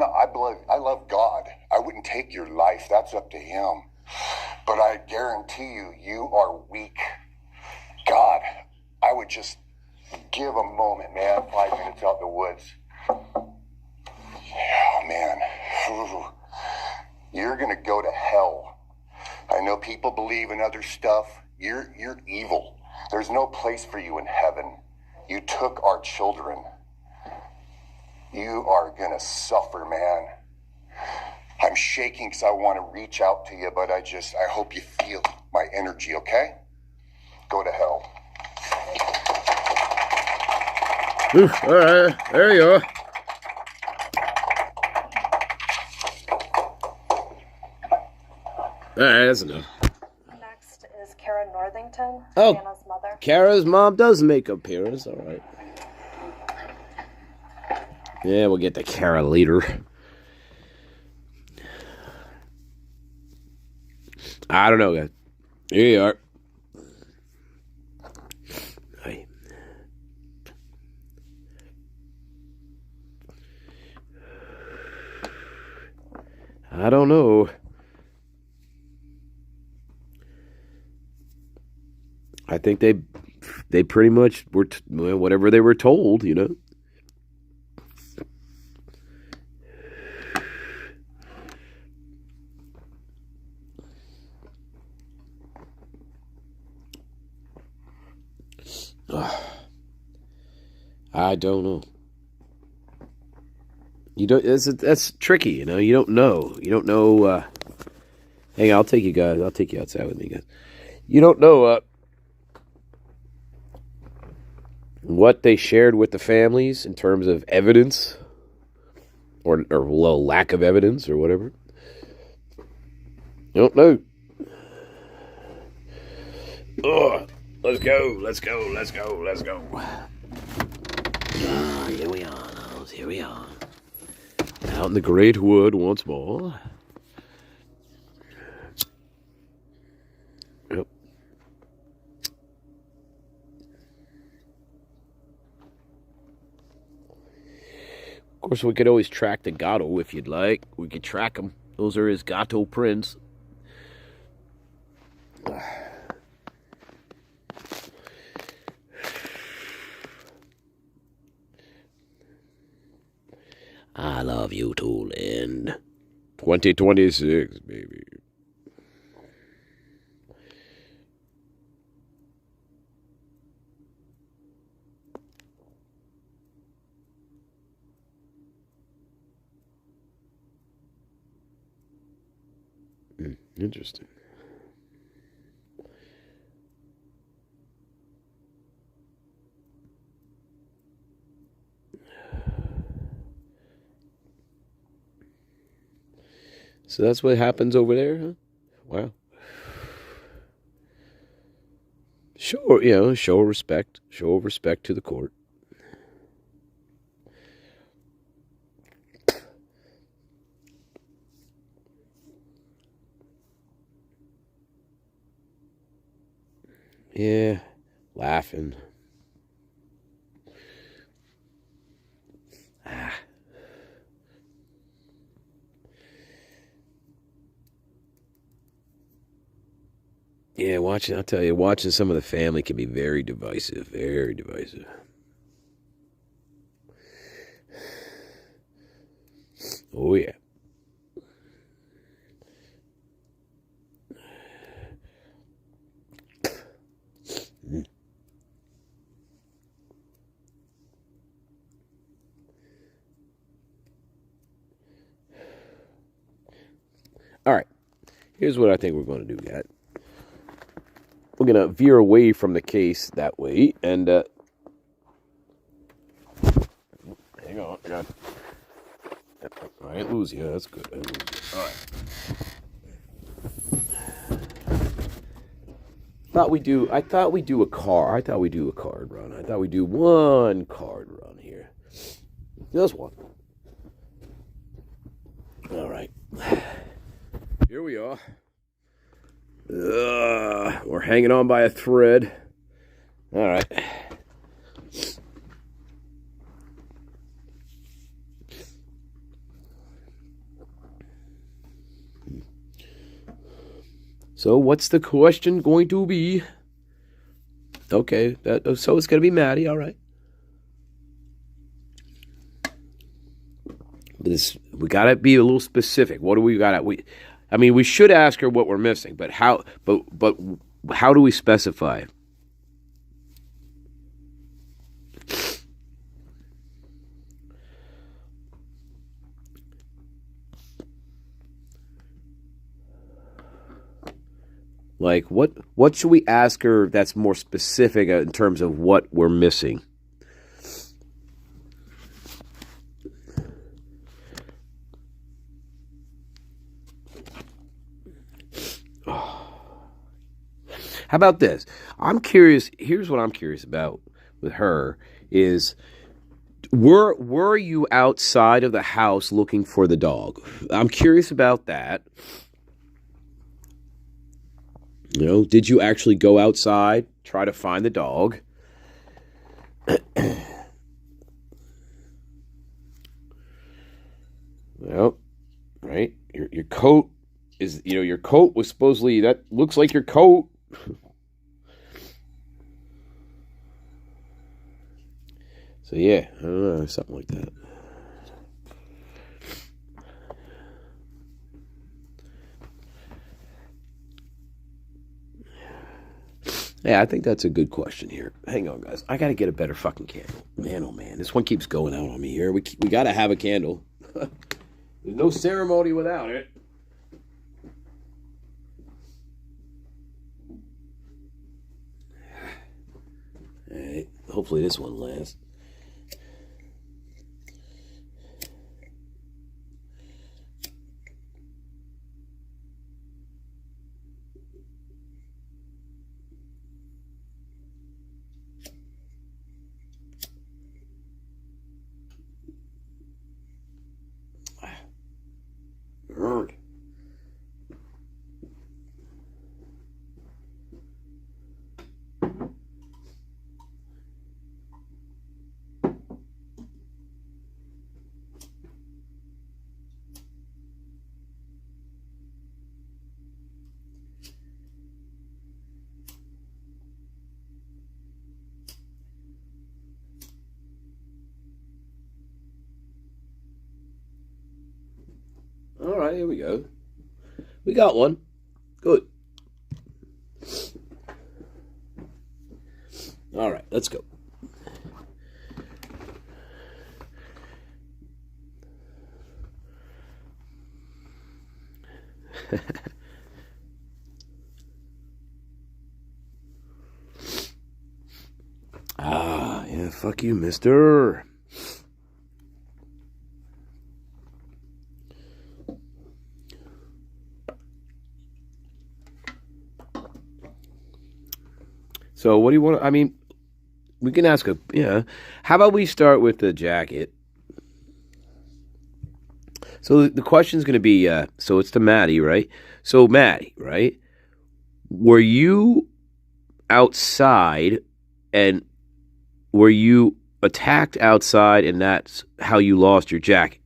love God. I wouldn't take your life. That's up to him. But I guarantee you, you are weak. God, I would just give a moment, man, 5 minutes out in the woods. Oh, man. Ooh. You're going to go to hell. I know people believe in other stuff. You're evil. There's no place for you in heaven. You took our children. You are going to suffer, man. I'm shaking because I want to reach out to you, but I hope you feel my energy, okay? Go to hell. All right, there you are. All right, that's enough. Next is Kara Northington, Oh. Hannah's mother. Kara's mom does make appearance, all right. Yeah, we'll get to Kara later. I don't know, guys. Here you are. Hi. I don't know. I think they pretty much were whatever they were told, you know. I don't know. You don't. That's tricky, you know. You don't know. You don't know. Hang on, I'll take you guys. I'll take you outside with me, guys. You don't know what they shared with the families in terms of evidence, or well, lack of evidence, or whatever. You don't know. Ugh. Let's go. Let's go. Let's go. Let's go. Here we are, Nels. Here we are. Out in the great wood once more. Yep. Of course, we could always track the Gato if you'd like. We could track him. Those are his Gato prints. I love you too, Lynn. 2026, baby. Interesting. So that's what happens over there, huh? Wow. Sure, you know, show respect to the court. Yeah, laughing. Yeah, I'll tell you, watching some of the family can be very divisive, very divisive. Oh, yeah. All right. Here's what I think we're going to do, guys. We're going to veer away from the case that way, and hang on. I ain't lose you. That's good. I ain't lose you. All right. I thought we do a card. I thought we do a card run. I thought we do one card run here. Just one. All right. Here we are. We're hanging on by a thread. All right. So what's the question going to be? Okay, so it's going to be Maddie, all right. We got to be a little specific. What do we got? We should ask her what we're missing, but how do we specify? Like, what should we ask her that's more specific in terms of what we're missing? How about this? I'm curious. Here's what I'm curious about with her is, were you outside of the house looking for the dog? I'm curious about that. You know, did you actually go outside, try to find the dog? Well, right? Your coat is, your coat was supposedly, that looks like your coat. So yeah, I don't know, something like that. Yeah, I think that's a good question here. Hang on, guys. I got to get a better fucking candle. Man, oh man, this one keeps going out on me here. We got to have a candle. There's no ceremony without it. All right. Hopefully this one lasts. All right, here we go. We got one. Good. All right, let's go. Yeah, fuck you, mister. So what do you want to, we can ask how about we start with the jacket? So the question is going to be, so it's to Maddie, right? So Maddie, right? Were you outside and were you attacked outside and that's how you lost your jacket?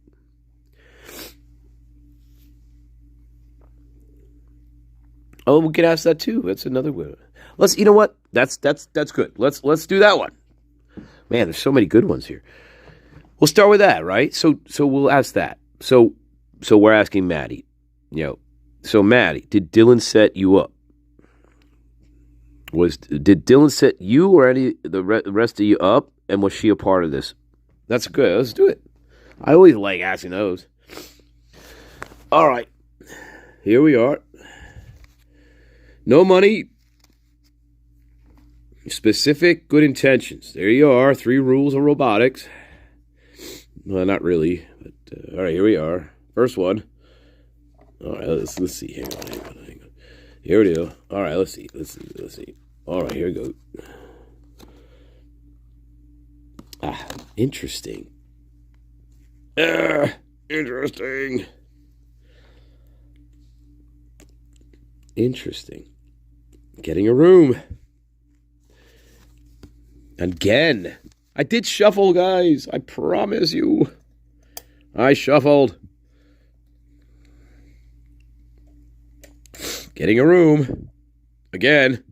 Oh, we can ask that too. That's another one. You know what? That's good. Let's do that one. Man, there's so many good ones here. We'll start with that, right? So we'll ask that. So So we're asking Maddie. So Maddie, did Dylan set you up? Did Dylan set you or the rest of you up? And was she a part of this? That's good. Let's do it. I always like asking those. All right. Here we are. No money. Specific good intentions. There you are. 3 rules of robotics. Well, not really. But all right, here we are. First one. All right, let's see. Hang on. Here we go. All right, let's see. All right, here we go. Interesting. Interesting. Getting a room. Again. I did shuffle, guys. I promise you. I shuffled. Getting a room. Again.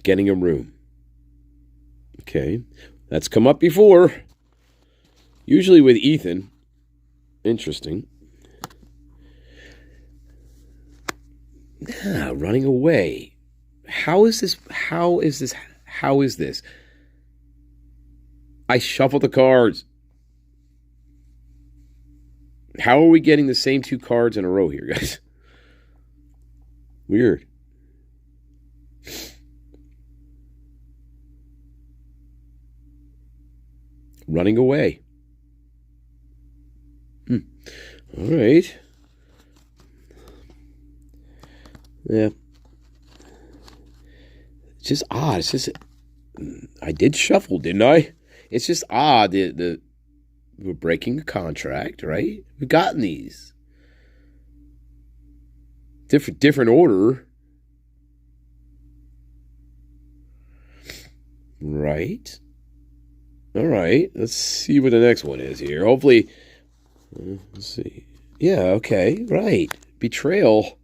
Getting a room. Okay. That's come up before. Usually with Ethan. Interesting. Running away. How is this? I shuffled the cards. How are we getting the same 2 cards in a row here, guys? Weird. Running away. All right. Yeah. It's just odd. It's just, I did shuffle, didn't I? It's just odd. We're breaking a contract, right? We've gotten these. Different order. Right. All right. Let's see what the next one is here. Hopefully, let's see. Yeah, okay. Right. Betrayal.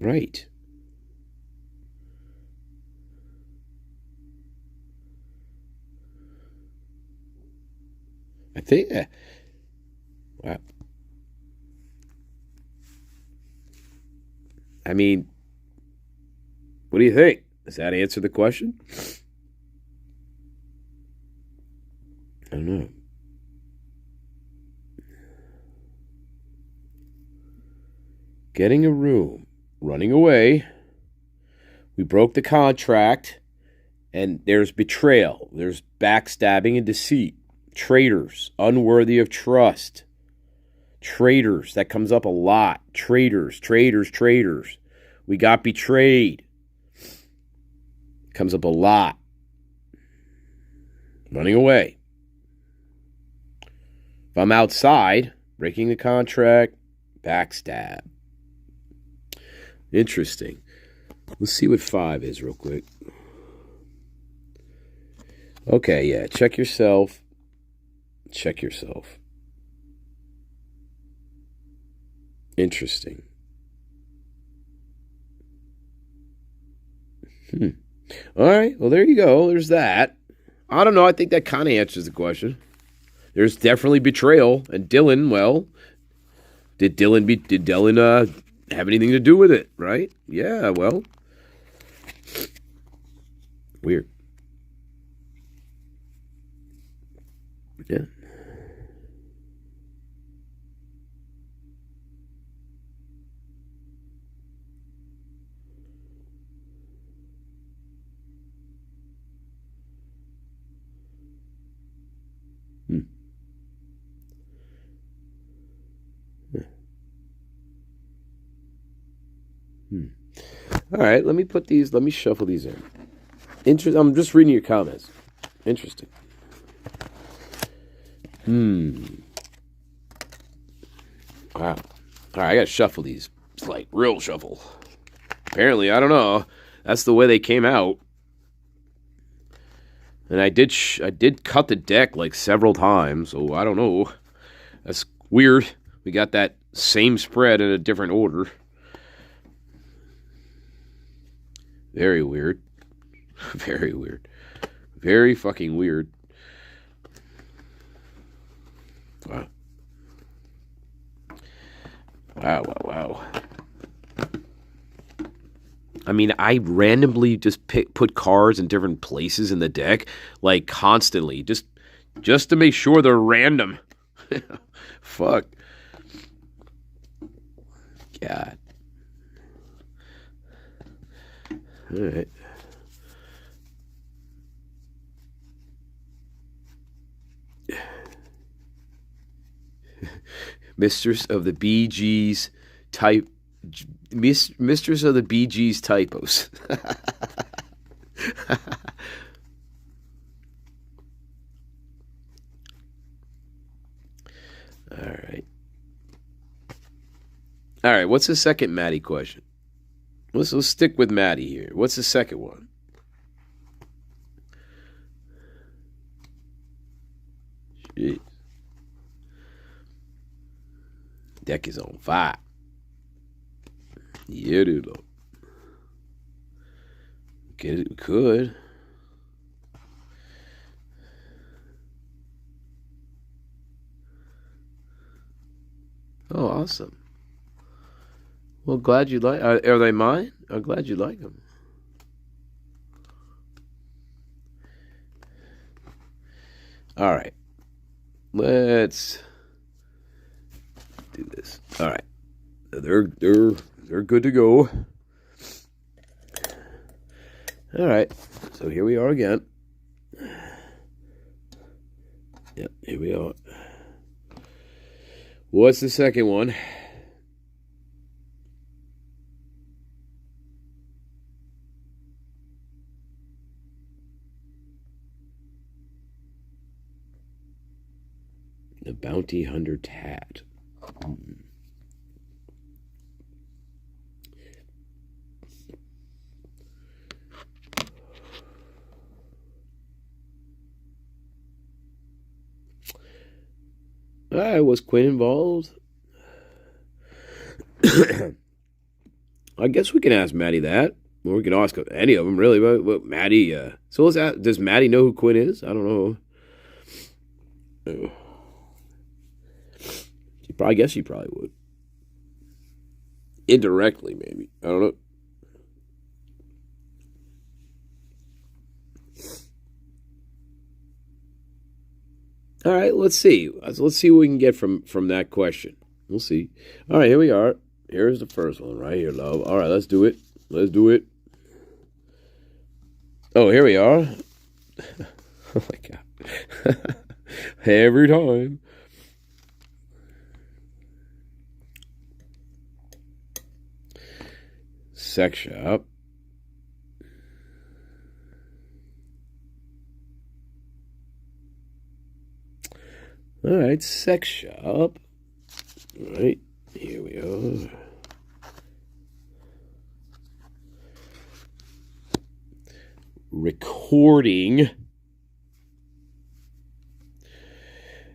Right. I think. Wow. I mean, what do you think? Does that answer the question? I don't know. Getting a room. Running away. We broke the contract. And there's betrayal. There's backstabbing and deceit. Traitors. Unworthy of trust. Traitors. That comes up a lot. Traitors. We got betrayed. Comes up a lot. Running away. If I'm outside, breaking the contract, backstab. Interesting. Let's see what 5 is real quick. Okay, yeah. Check yourself. Interesting. All right. Well, there you go. There's that. I don't know. I think that kind of answers the question. There's definitely betrayal. And Dylan, well, did Dylan have anything to do with it, right? Yeah, well. Weird. Yeah. All right, let me shuffle these in. I'm just reading your comments. Interesting. Wow. All right, I got to shuffle these. It's like real shuffle. Apparently, I don't know. That's the way they came out. And I did cut the deck like several times, so I don't know. That's weird. We got that Same spread in a different order. Very weird. Very weird. Very fucking weird. Wow. Wow, wow, wow. I mean, I randomly just put cards in different places in the deck, like constantly, just to make sure they're random. Fuck. God. All right. Mistress of the Bee Gees type. Mistress of the Bee Gees typos. All right. All right. What's the second Maddie question? Let's stick with Maddie here. What's the second one? Shit. Deck is on fire. Yeah, dude. Get it? Could. Oh, awesome. Well, glad you like. Are they mine? I'm glad you like them. All right. Let's do this. All right. They're good to go. All right. So here we are again. Yep, here we are. What's the second one? The Bounty Hunter Tat. Was Quinn involved? I guess we can ask Maddie that. Or we can ask any of them, really. But Maddie, so let's ask, does Maddie know who Quinn is? I don't know. I guess she probably would. Indirectly, maybe. I don't know. All right, let's see. Let's see what we can get from that question. We'll see. All right, here we are. Here's the first one right here, love. All right, let's do it. Let's do it. Oh, here we are. Oh, my God. Every time. Sex shop. All right, sex shop. All right, here we are. Recording.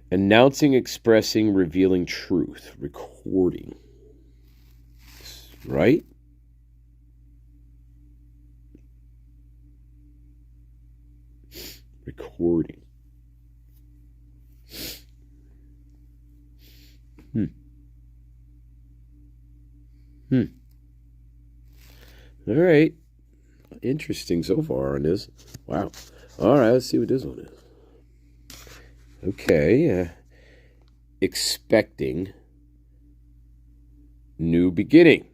Announcing, expressing, revealing truth. Recording. Right? Recording. All right. Interesting so far on this. Wow. All right, let's see what this one is. Okay. Expecting new beginning.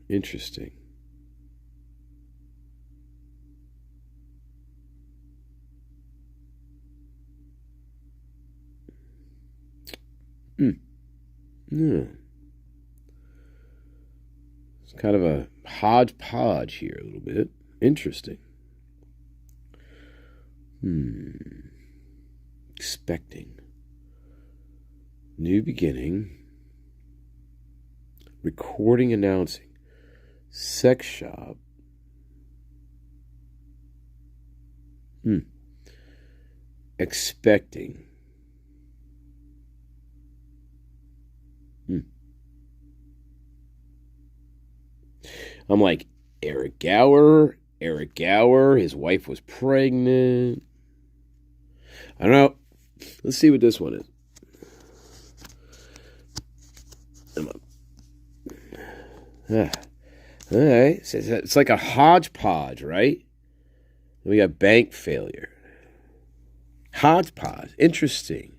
Interesting. Yeah. It's kind of a hodgepodge here a little bit. Interesting. Expecting. New beginning. Recording, announcing. Sex shop. Expecting. I'm like, Eric Gower, his wife was pregnant. I don't know. Let's see what this one is. Come on. All right. It's like a hodgepodge, right? We got bank failure. Hodgepodge. Interesting.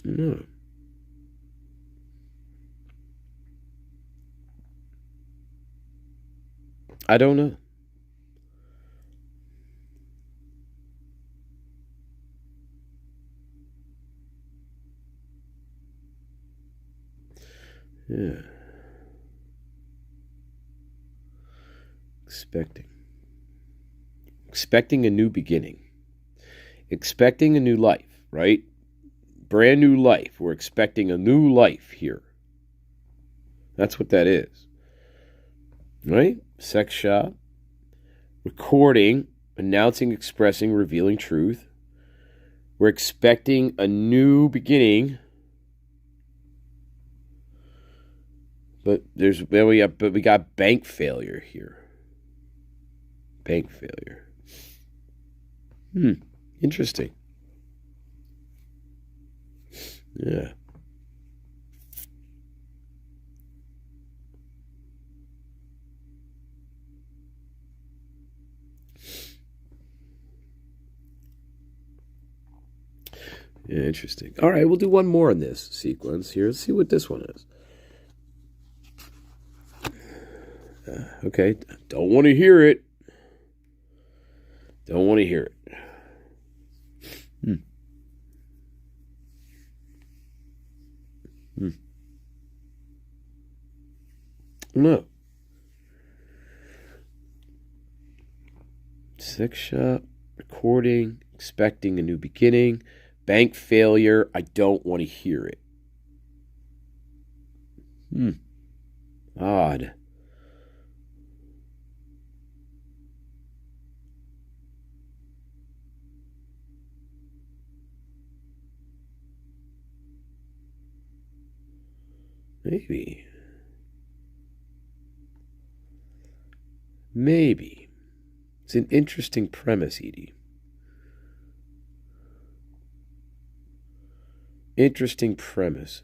No. I don't know. Yeah. Expecting a new beginning. Expecting a new life, right? Brand new life. We're expecting a new life here. That's what that is. Right? Sex shop. Recording, announcing, expressing, revealing truth. We're expecting a new beginning. But we got bank failure here. Bank failure. Interesting. Yeah. Yeah, interesting. All right, we'll do one more in this sequence here. Let's see what this one is. Okay, don't want to hear it. Don't want to hear it. No. Sex shop, recording, expecting a new beginning, bank failure. I don't want to hear it. Odd. Maybe. It's an interesting premise, Edie. Interesting premise.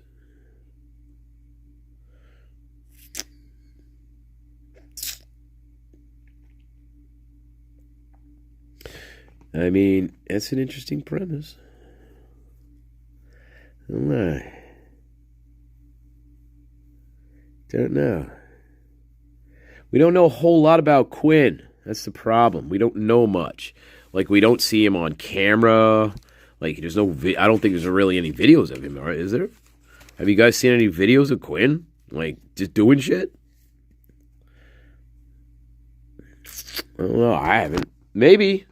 I mean, that's an interesting premise. Don't know. We don't know a whole lot about Quinn. That's the problem. We don't know much. Like, we don't see him on camera. Like, there's no... I don't think there's really any videos of him, is there? Have you guys seen any videos of Quinn? Like, just doing shit? I don't know. I haven't. Maybe.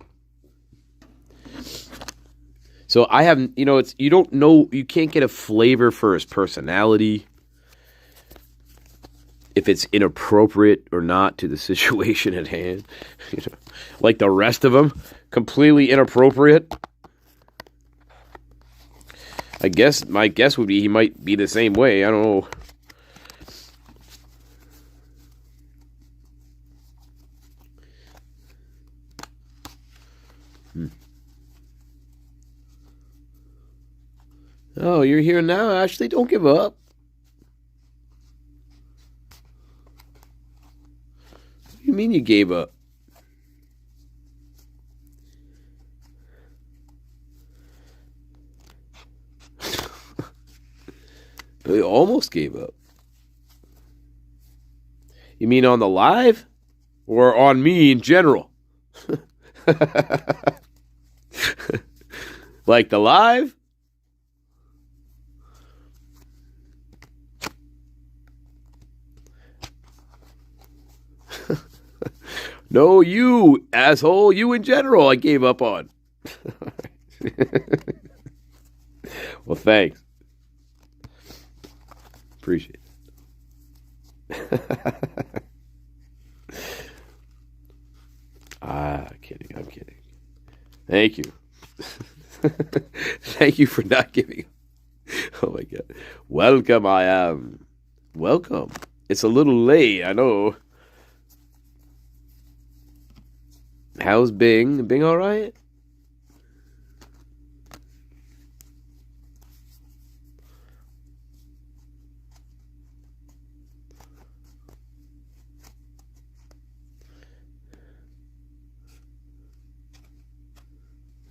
So I haven't... it's... You don't know... You can't get a flavor for his personality. If it's inappropriate or not to the situation at hand. Like the rest of them. Completely inappropriate. My guess would be he might be the same way. I don't know. Oh, you're here now, Ashley? Don't give up. What do you mean you gave up? They almost gave up. You mean on the live? Or on me in general? Like the live? No, you, asshole. You in general, I gave up on. Well, thanks. Appreciate it. Kidding. I'm kidding. Thank you. Thank you for not giving. Oh my God. Welcome, I am. Welcome. It's a little late, I know. How's Bing? Bing all right?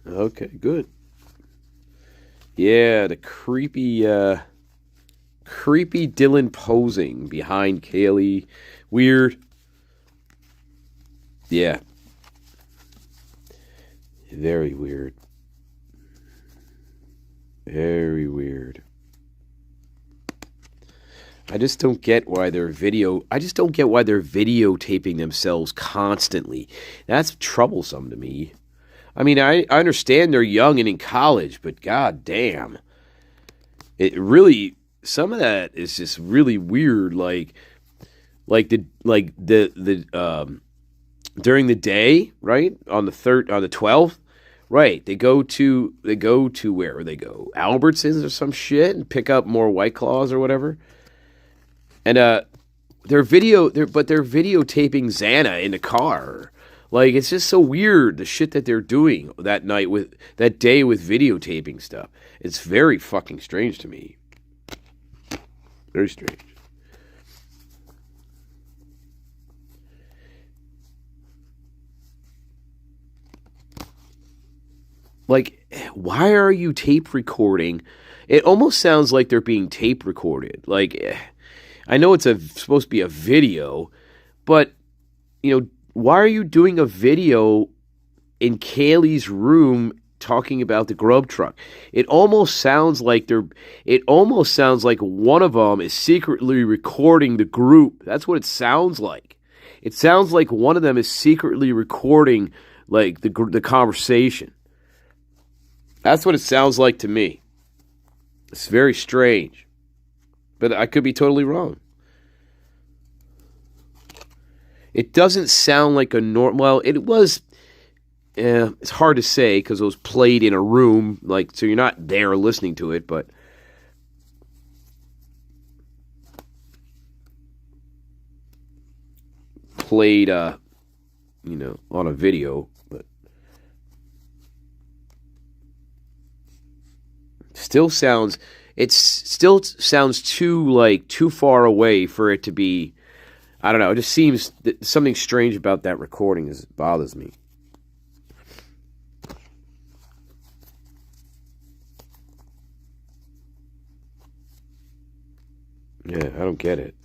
Okay, good. Yeah, the creepy Dylan posing behind Kaylee. Weird. Yeah. Very weird. Very weird. I just don't get why they're videotaping themselves constantly. That's troublesome to me. I mean, I understand they're young and in college, but god damn. It really, some of that is just really weird. Like the during the day, right? On the 12th, right? They go to where they go? Albertsons or some shit and pick up more White Claws or whatever. And they're videotaping Xana in the car. Like, it's just so weird, the shit that they're doing that day with videotaping stuff. It's very fucking strange to me. Very strange. Like, why are you tape recording? It almost sounds like they're being tape recorded. Like, I know it's supposed to be a video, but, why are you doing a video in Kaylee's room talking about the grub truck? It almost sounds like one of them is secretly recording the group. That's what it sounds like. It sounds like one of them is secretly recording like the conversation. That's what it sounds like to me. It's very strange. But I could be totally wrong. It doesn't sound like a normal... Well, it was... it's hard to say because it was played in a room, like, so you're not there listening to it, but... Played, on a video, but... It still sounds too far away for it to be... I don't know. It just seems that something strange about that recording bothers me. Yeah, I don't get it.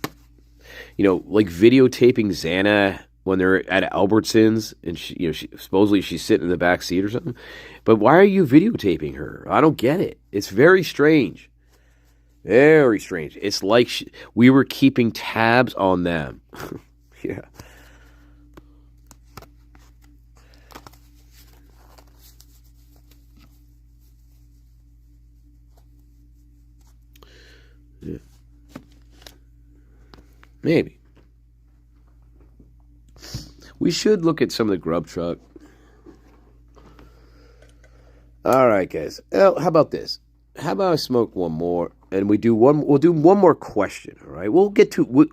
Like videotaping Xana when they're at Albertsons and she supposedly she's sitting in the back seat or something. But why are you videotaping her? I don't get it. It's very strange. Very strange. It's like we were keeping tabs on them. Yeah. Yeah. Maybe. We should look at some of the grub truck. All right, guys. Well, how about this? How about I smoke one more and we'll do one more question, all right?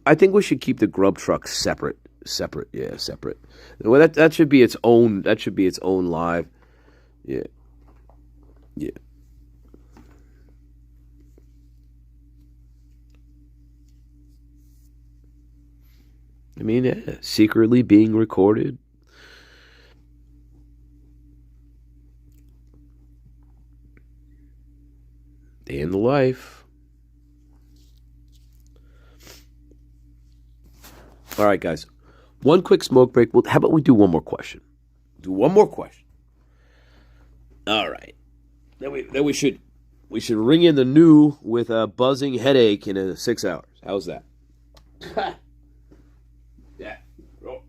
I think we should keep the grub truck separate. Yeah, separate. Well, that should be its own live. Yeah. Yeah. I mean, yeah, secretly being recorded. Day in the life. All right, guys. One quick smoke break. Well, how about we do one more question? All right. Then we should ring in the new with a buzzing headache in 6 hours. How's that? Yeah. Roll.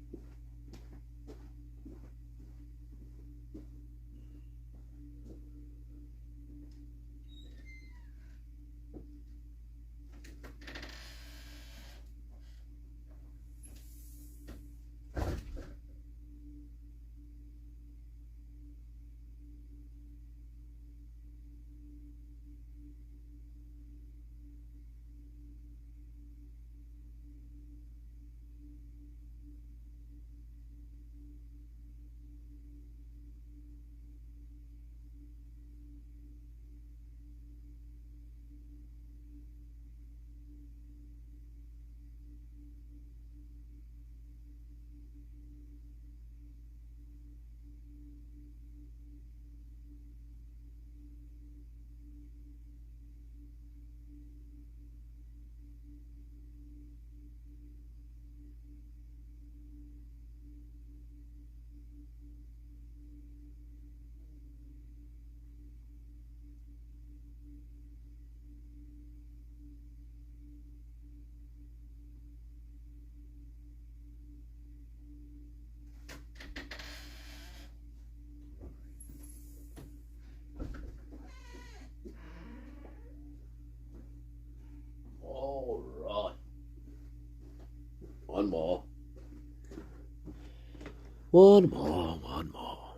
One more, one more.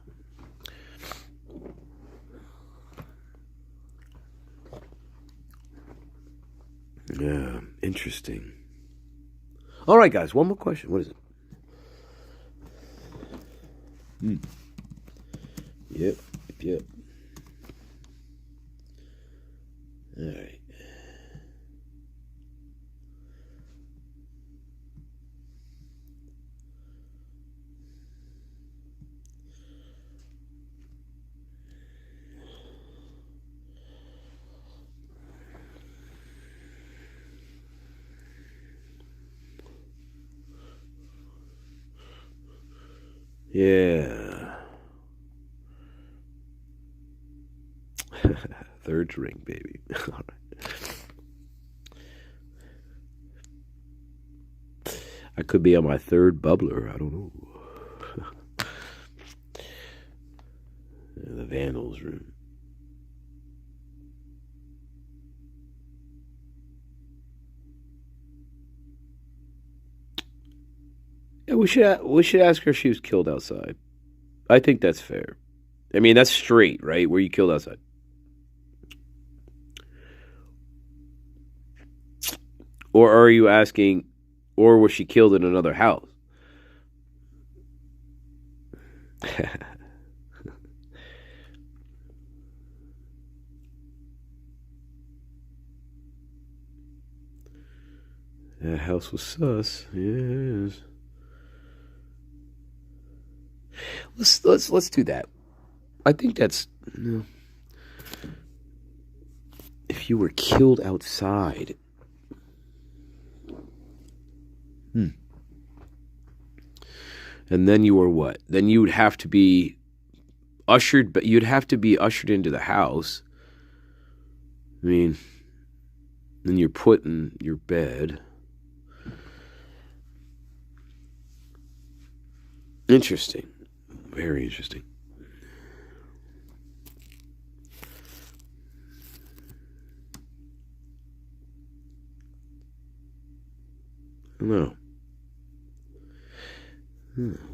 Yeah, interesting. All right, guys, one more question. What is it? Yep. All right. Yeah. Third drink, baby. All right. I could be on my third bubbler. I don't know. The Vandals room. Yeah, we should ask her if she was killed outside. I think that's fair. I mean, that's straight, right? Were you killed outside? Or are you asking, or was she killed in another house? That house was sus. Yes. Let's do that. I think that's, if you were killed outside. And then you were what? Then you would have to be ushered, but you'd have to be ushered into the house. I mean, then you're put in your bed. Interesting. Very interesting. I don't know.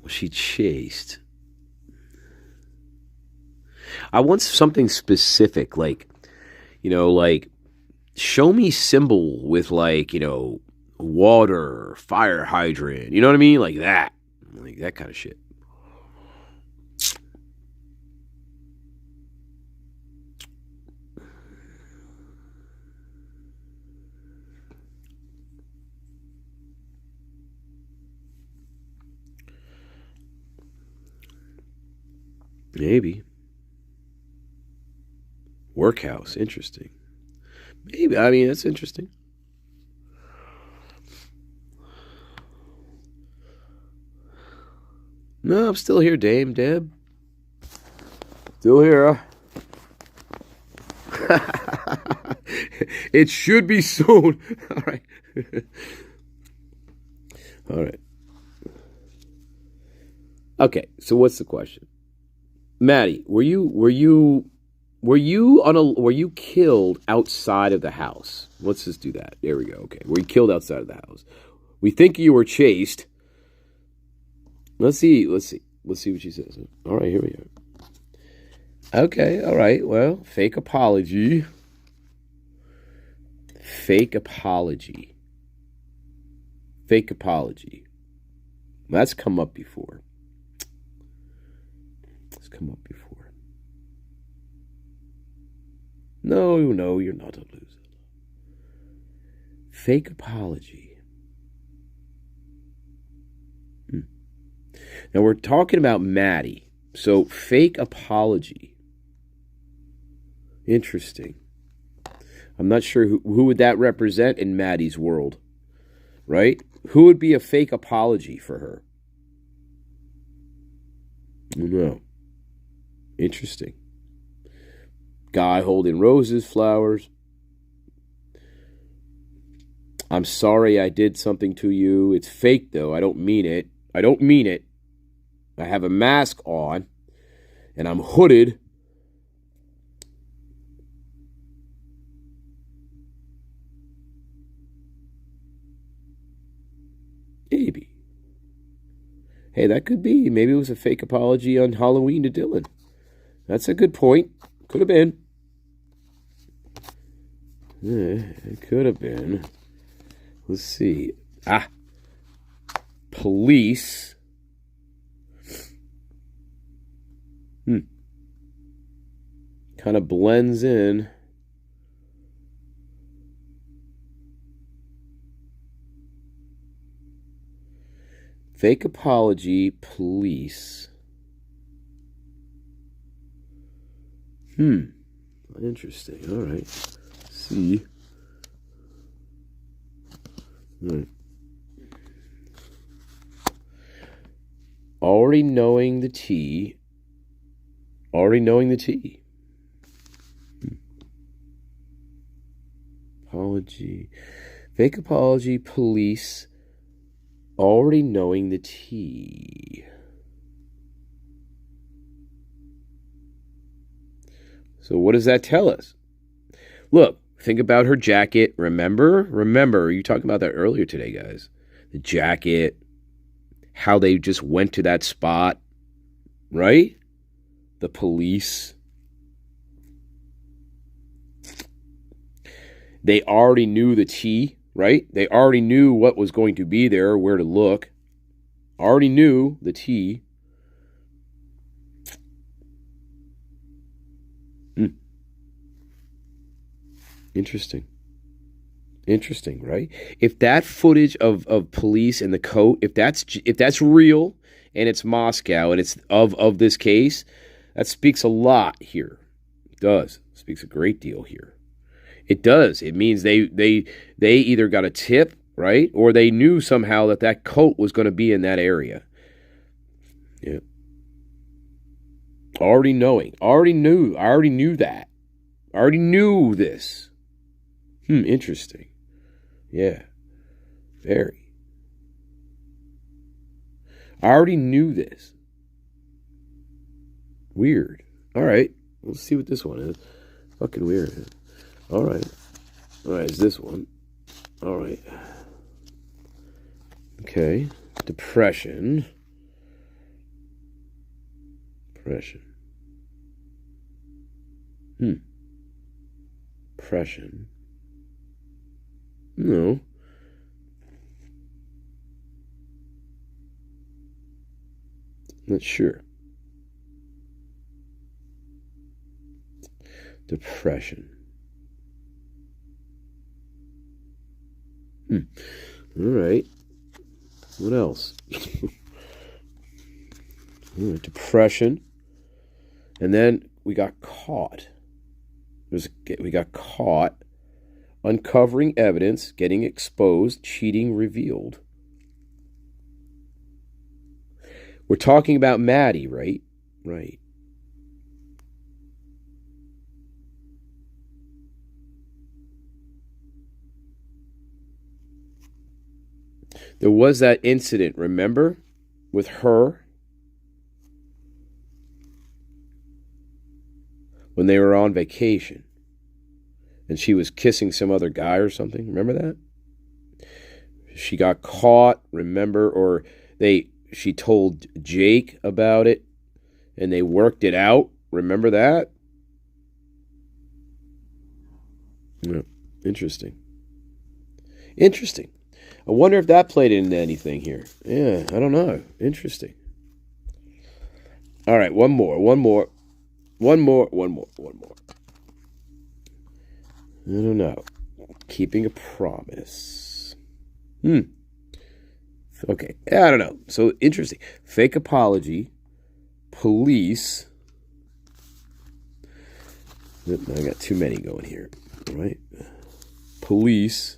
Was she chased? I want something specific, like, like, show me symbol with, like, water, fire hydrant. You know what I mean? Like that kind of shit. Maybe. Workhouse, interesting. Maybe, I mean, that's interesting. No, I'm still here, Dame Deb. Still here, huh? It should be soon. All right. All right. Okay, so what's the question? Maddie, were you killed outside of the house? Let's just do that. There we go. Okay. Were you killed outside of the house? We think you were chased. Let's see what she says. All right, here we go. Okay, all right. Well, fake apology. Fake apology. Fake apology. That's come up before. No, you're not a loser. Fake apology. Now we're talking about Maddie. So fake apology. Interesting. I'm not sure who would that represent in Maddie's world. Right? Who would be a fake apology for her? I don't know. Interesting. Guy holding roses, flowers. I'm sorry I did something to you. It's fake, though. I don't mean it. I have a mask on, and I'm hooded. Maybe. Hey, that could be. Maybe it was a fake apology on Halloween to Dylan. That's a good point. Could have been. Yeah, it could have been. Let's see. Police. Kind of blends in. Fake apology, police. Interesting. All right. Let's see. All right. Already knowing the T. Apology. Fake apology, police. Already knowing the T. So what does that tell us? Look, think about her jacket. Remember, you talked about that earlier today, guys. The jacket, how they just went to that spot, right? The police. They already knew the T, right? They already knew what was going to be there, where to look. Already knew the T. Interesting, right? If that footage of police and the coat, if that's real and it's Moscow and it's of this case, that speaks a lot here. It does. It speaks a great deal here. It does. It means they either got a tip, right? Or they knew somehow that coat was going to be in that area. Yeah. Already knowing. I already knew that. I already knew this. Interesting. Yeah. Very. I already knew this. Weird. All right. Let's see what this one is. Fucking weird. All right. It's this one. All right. Okay. Depression. Depression. No. Not sure. Depression. All right. What else? Depression. And then we got caught. We got caught. Uncovering evidence, getting exposed, cheating revealed. We're talking about Maddie, right? Right. There was that incident, remember? With her. When they were on vacation. And she was kissing some other guy or something. Remember that? She got caught, remember? Or she told Jake about it. And they worked it out. Remember that? Yeah. Interesting. I wonder if that played into anything here. Yeah, I don't know. Interesting. All right, one more. I don't know. Keeping a promise. Okay, I don't know. So interesting. Fake apology. Police. I got too many going here. All right. Police.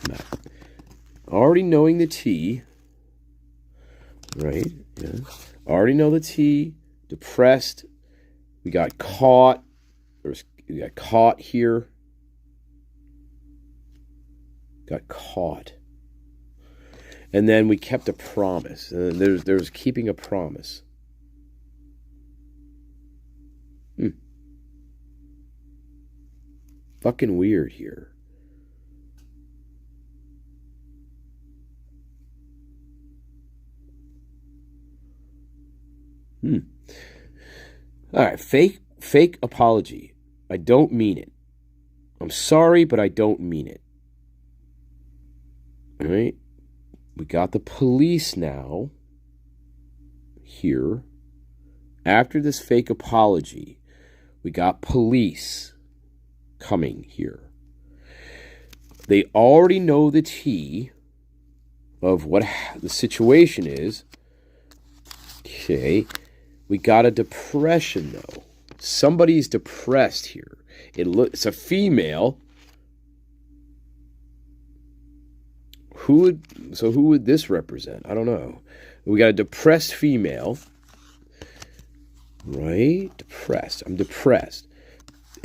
No. Already knowing the T. Right? Yeah. Already know the T. Depressed. We got caught. We got caught here. Got caught. And then we kept a promise. There's keeping a promise. Fucking weird here. All right, fake apology. I don't mean it. I'm sorry, but I don't mean it. All right? We got the police now here. After this fake apology, we got police coming here. They already know the tea of what the situation is. Okay. We got a depression, though. Somebody's depressed here. It's a female. Who would this represent? I don't know. We got a depressed female. Right? Depressed. I'm depressed.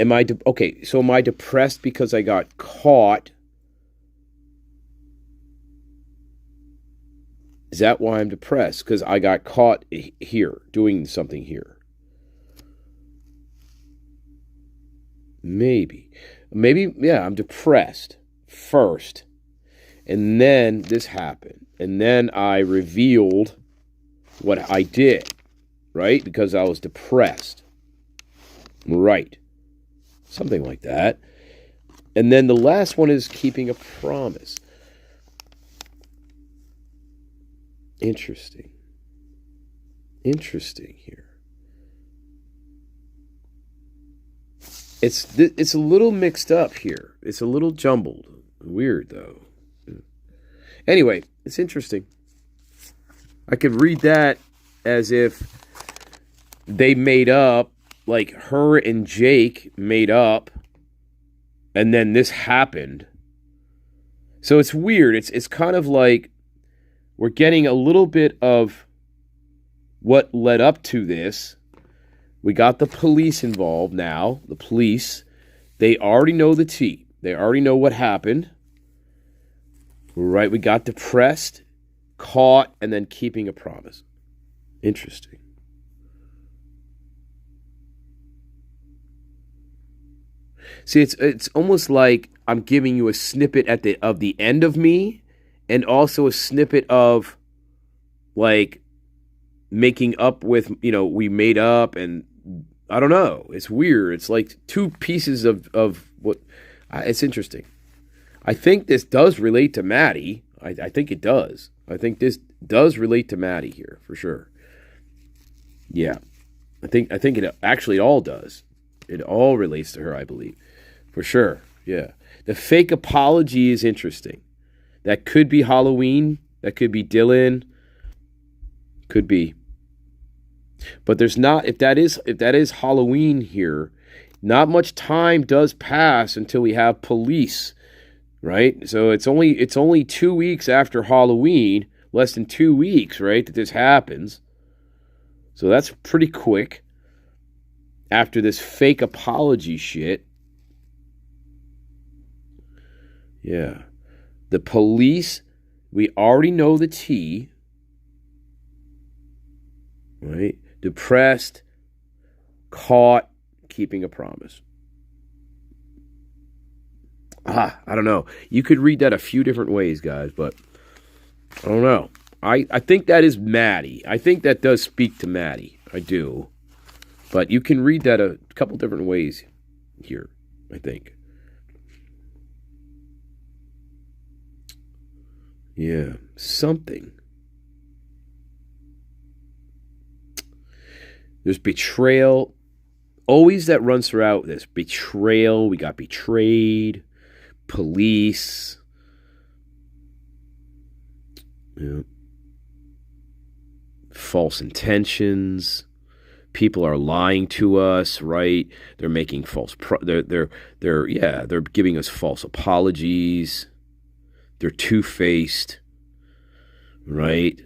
Okay, so am I depressed because I got caught? Is that why I'm depressed? Because I got caught here, doing something here. Maybe, yeah, I'm depressed first. And then this happened. And then I revealed what I did, right? Because I was depressed. Right. Something like that. And then the last one is keeping a promise. Interesting here. It's a little mixed up here. It's a little jumbled. Weird, though. Anyway, it's interesting. I could read that as if they made up, like her and Jake made up, and then this happened. So it's weird. It's kind of like we're getting a little bit of what led up to this. We got the police involved now. The police, they already know the tea. They already know what happened. Right? We got depressed, caught, and then keeping a promise. Interesting. See, it's almost like I'm giving you a snippet of the end of me, and also a snippet of, like, making up with, we made up, and I don't know. It's weird. It's like two pieces of what. It's interesting. I think this does relate to Maddie. I think it does. I think this does relate to Maddie here, for sure. Yeah. I think it all does. It all relates to her, I believe. For sure. Yeah. The fake apology is interesting. That could be Halloween. That could be Dylan. Could be. But there's not, if that is Halloween here, not much time does pass until we have police, right? So it's only 2 weeks after Halloween, less than 2 weeks, right, that this happens. So that's pretty quick after this fake apology shit. Yeah. The police, we already know the tea, right? Depressed, caught, keeping a promise. I don't know. You could read that a few different ways, guys, but I don't know. I think that is Maddie. I think that does speak to Maddie. I do. But you can read that a couple different ways here, I think. Yeah, something. There's betrayal. Always that runs throughout this. Betrayal. We got betrayed. Police. Yeah. False intentions. People are lying to us, right? They're making false. They're giving us false apologies. They're two-faced, right?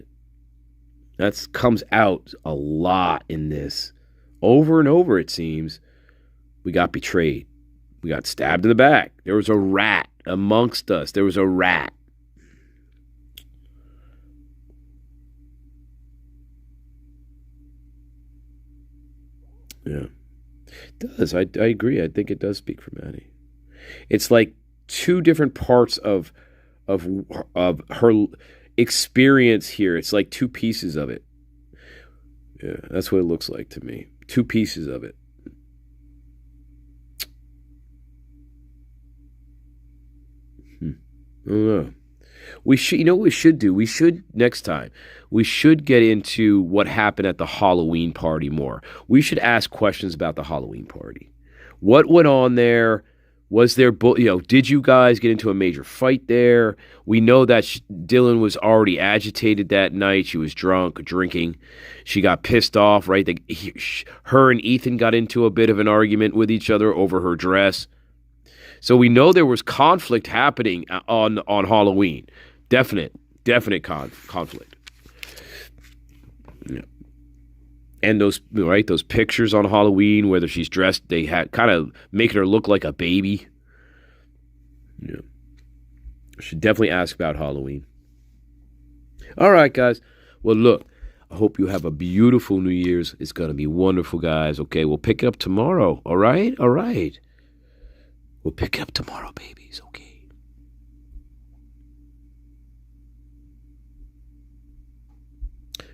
That comes out a lot in this. Over and over, it seems. We got betrayed. We got stabbed in the back. There was a rat amongst us. There was a rat. Yeah. It does. I agree. I think it does speak for Maddie. It's like two different parts of her experience here. It's like two pieces of it. Yeah, that's what it looks like to me. 2 pieces of it. I don't know. We should, you know what we should do? We should, next time, we should get into what happened at the Halloween party more. We should ask questions about the Halloween party. What went on there? Was there, did you guys get into a major fight there? We know that Dylan was already agitated that night. She was drunk, drinking. She got pissed off, right? Her and Ethan got into a bit of an argument with each other over her dress. So we know there was conflict happening on Halloween. Definite conflict. Yeah. And those pictures on Halloween, whether she's dressed, they had kind of making her look like a baby. Yeah. Should definitely ask about Halloween. All right, guys. Well, look, I hope you have a beautiful New Year's. It's going to be wonderful, guys. Okay, we'll pick it up tomorrow. All right? All right. We'll pick it up tomorrow, babies. Okay.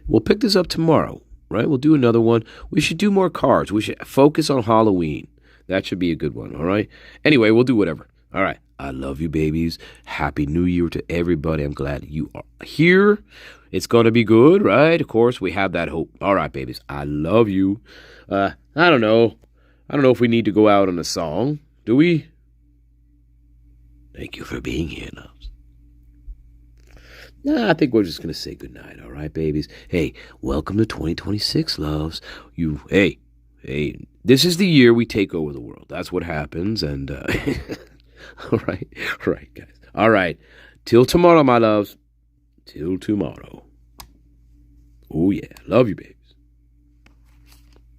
We'll pick this up tomorrow. Right? We'll do another one. We should do more cards. We should focus on Halloween. That should be a good one, all right? Anyway, we'll do whatever. All right. I love you, babies. Happy New Year to everybody. I'm glad you are here. It's going to be good, right? Of course, we have that hope. All right, babies. I love you. I don't know. I don't know if we need to go out on a song. Do we? Thank you for being here, loves. Nah, I think we're just going to say goodnight, all right, babies? Hey, welcome to 2026, loves. Hey, this is the year we take over the world. That's what happens, and, all right, guys. All right, till tomorrow, my loves. Till tomorrow. Oh, yeah, love you, baby.